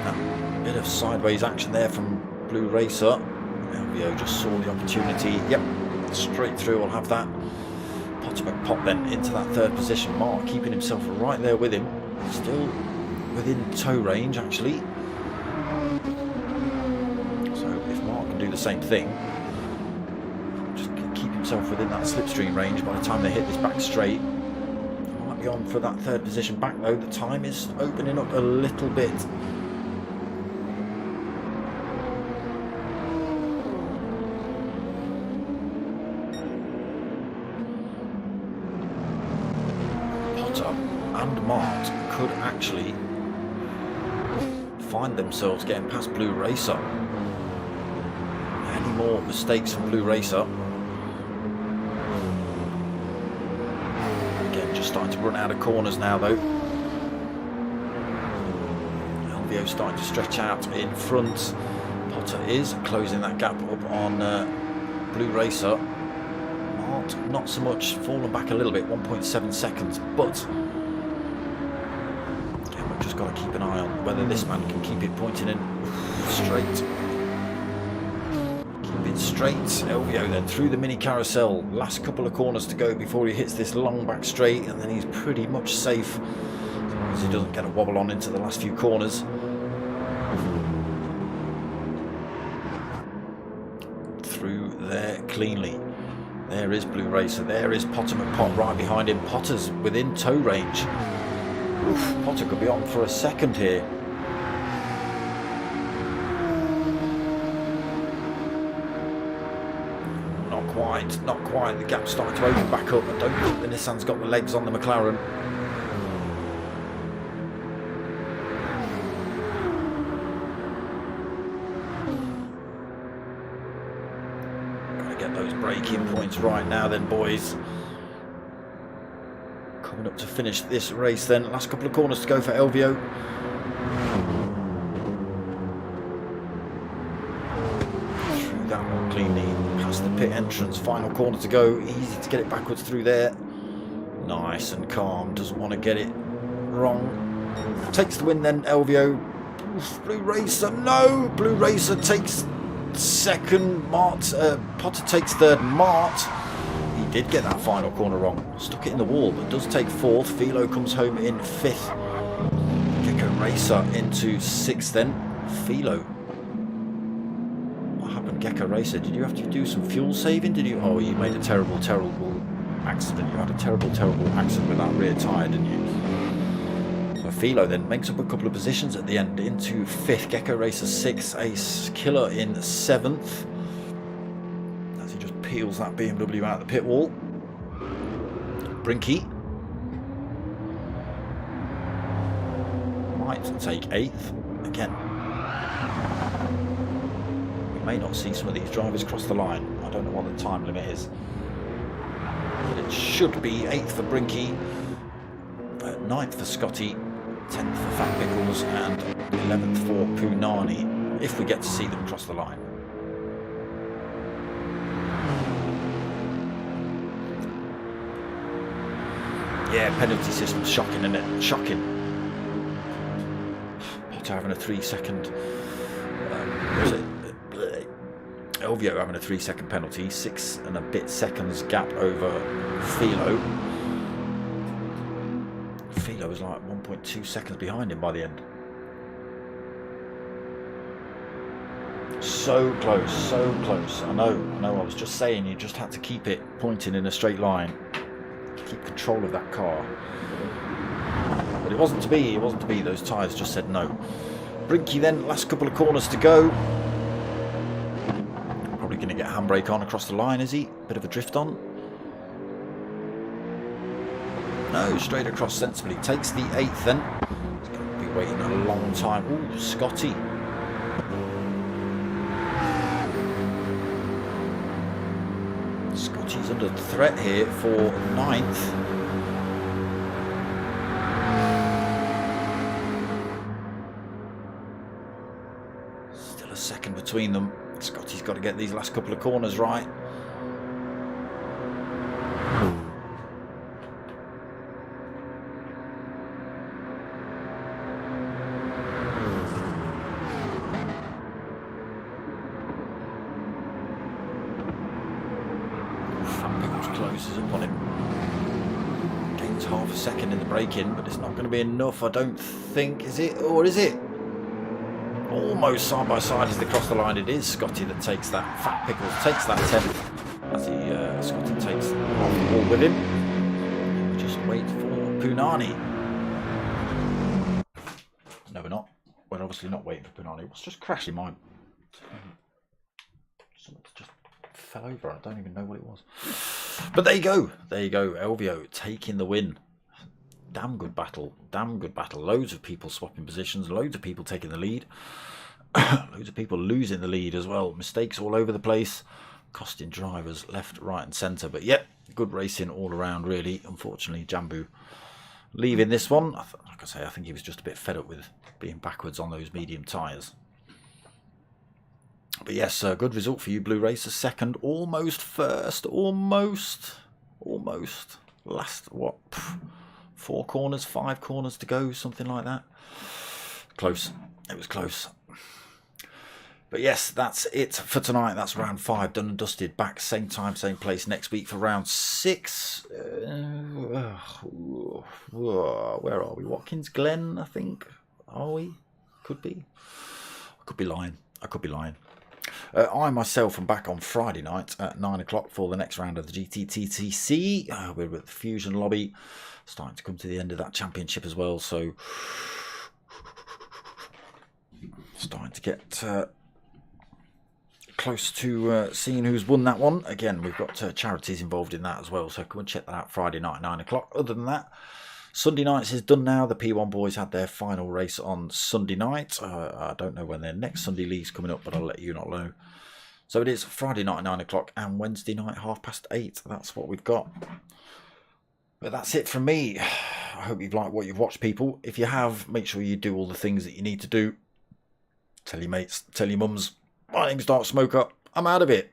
Speaker 1: A bit of sideways action there from Blue Racer. Elvio just saw the opportunity. Yep, straight through. We'll have that. Potter pop then into that third position. Mark keeping himself right there with him. Still within tow range actually. Do the same thing, just keep himself within that slipstream range by the time they hit this back straight. Might be on for that third position back though. The time is opening up a little bit. Potter and Mart could actually find themselves getting past Blue Racer. More mistakes from Blue Racer. Again, just starting to run out of corners now though. Elvio starting to stretch out in front. Potter is closing that gap up on Blue Racer. Mart not so much, fallen back a little bit, 1.7 seconds, but again, we've just got to keep an eye on whether this man can keep it pointing in straight. Straight. Elvio then through the mini carousel. Last couple of corners to go before he hits this long back straight, and then he's pretty much safe as long as he doesn't get a wobble on into the last few corners. Through there cleanly. There is Blue Racer. There is Potter McPot right behind him. Potter's within tow range. Oof, Potter could be on for a second here. Not quite. The gap's starting to open back up. I don't think the Nissan's got the legs on the McLaren. Got to get those braking points right now then, boys. Coming up to finish this race then. Last couple of corners to go for Elvio. Through that one cleanly. Past the pit entrance, final corner to go. Easy to get it backwards through there. Nice and calm, doesn't want to get it wrong. Takes the win then, Elvio. Oof, Blue Racer, no! Blue Racer takes second. Potter takes third. Mart, he did get that final corner wrong. Stuck it in the wall, but does take fourth. Philo comes home in fifth. Gecko Racer into sixth then. Philo. Gecko Racer, did you have to do some fuel saving? Did you? Oh, you made a terrible accident. You had a terrible accident with that rear tyre, didn't you? So Philo then makes up a couple of positions at the end into fifth. Gecko Racer sixth. Ace Killer in seventh. As he just peels that BMW out of the pit wall. Brinky might take eighth again. May not see some of these drivers cross the line. I don't know what the time limit is, but it should be 8th for Brinky, 9th for Scotty, 10th for Fat Pickles, and 11th for Punani, if we get to see them cross the line. Yeah, penalty system's shocking, isn't it? Shocking. Potter having a 3-second. Was it? Elvio having a 3-second penalty, 6 and a bit seconds gap over Philo. Philo was like 1.2 seconds behind him by the end. So close, so close. I know, I was just saying you just had to keep it pointing in a straight line. Keep control of that car. But it wasn't to be, those tyres just said no. Brinky then, last couple of corners to go. Probably going to to get handbrake on across the line, is he? Bit of a drift on. No, straight across sensibly. Takes the 8th then. He's going to be waiting a long time. Ooh, Scotty. Scotty's under threat here for 9th. Still a second between them. Scotty's got to get these last couple of corners right. Closes up on him. Gains half a second in the break-in, but it's not going to be enough, I don't think, is it? Or is it? Almost side by side as they cross the line. It is Scotty that takes that. Fat Pickles takes that 10th as he Scotty takes off the ball with him. We just wait for Punani. No, we're not. We're obviously not waiting for Punani. What's just crashing my... Something's just fell over. I don't even know what it was. But there you go. There you go. Elvio taking the win. Damn good battle. Damn good battle. Loads of people swapping positions. Loads of people taking the lead. Loads of people losing the lead as well. Mistakes all over the place. Costing drivers left, right and centre. But yep, good racing all around really. Unfortunately, Jambu leaving this one. Like I say, I think he was just a bit fed up with being backwards on those medium tyres. But yes, good result for you, Blue Racer. Second, almost first, almost. Last, what, 4 corners, 5 corners to go, something like that. Close, it was close. But yes, that's it for tonight. That's round 5, done and dusted. Back same time, same place next week for round 6. Where are we? Watkins Glen, I think. Are we? Could be. I could be lying. I myself am back on Friday night at 9 o'clock for the next round of the GT3. We're with the Fusion Lobby, starting to come to the end of that championship as well, so starting to get close to seeing who's won that one. Again, we've got charities involved in that as well, so come and check that out Friday night at 9 o'clock. Other than that, Sunday nights is done now. The P1 boys had their final race on Sunday night. I don't know when their next Sunday league's coming up, but I'll let you not know. So it is Friday night at 9 o'clock and Wednesday night 8:30. That's what we've got. But that's it from me. I hope you've liked what you've watched, people. If you have, make sure you do all the things that you need to do. Tell your mates, tell your mums. My name's Dark Smoker. I'm out of it.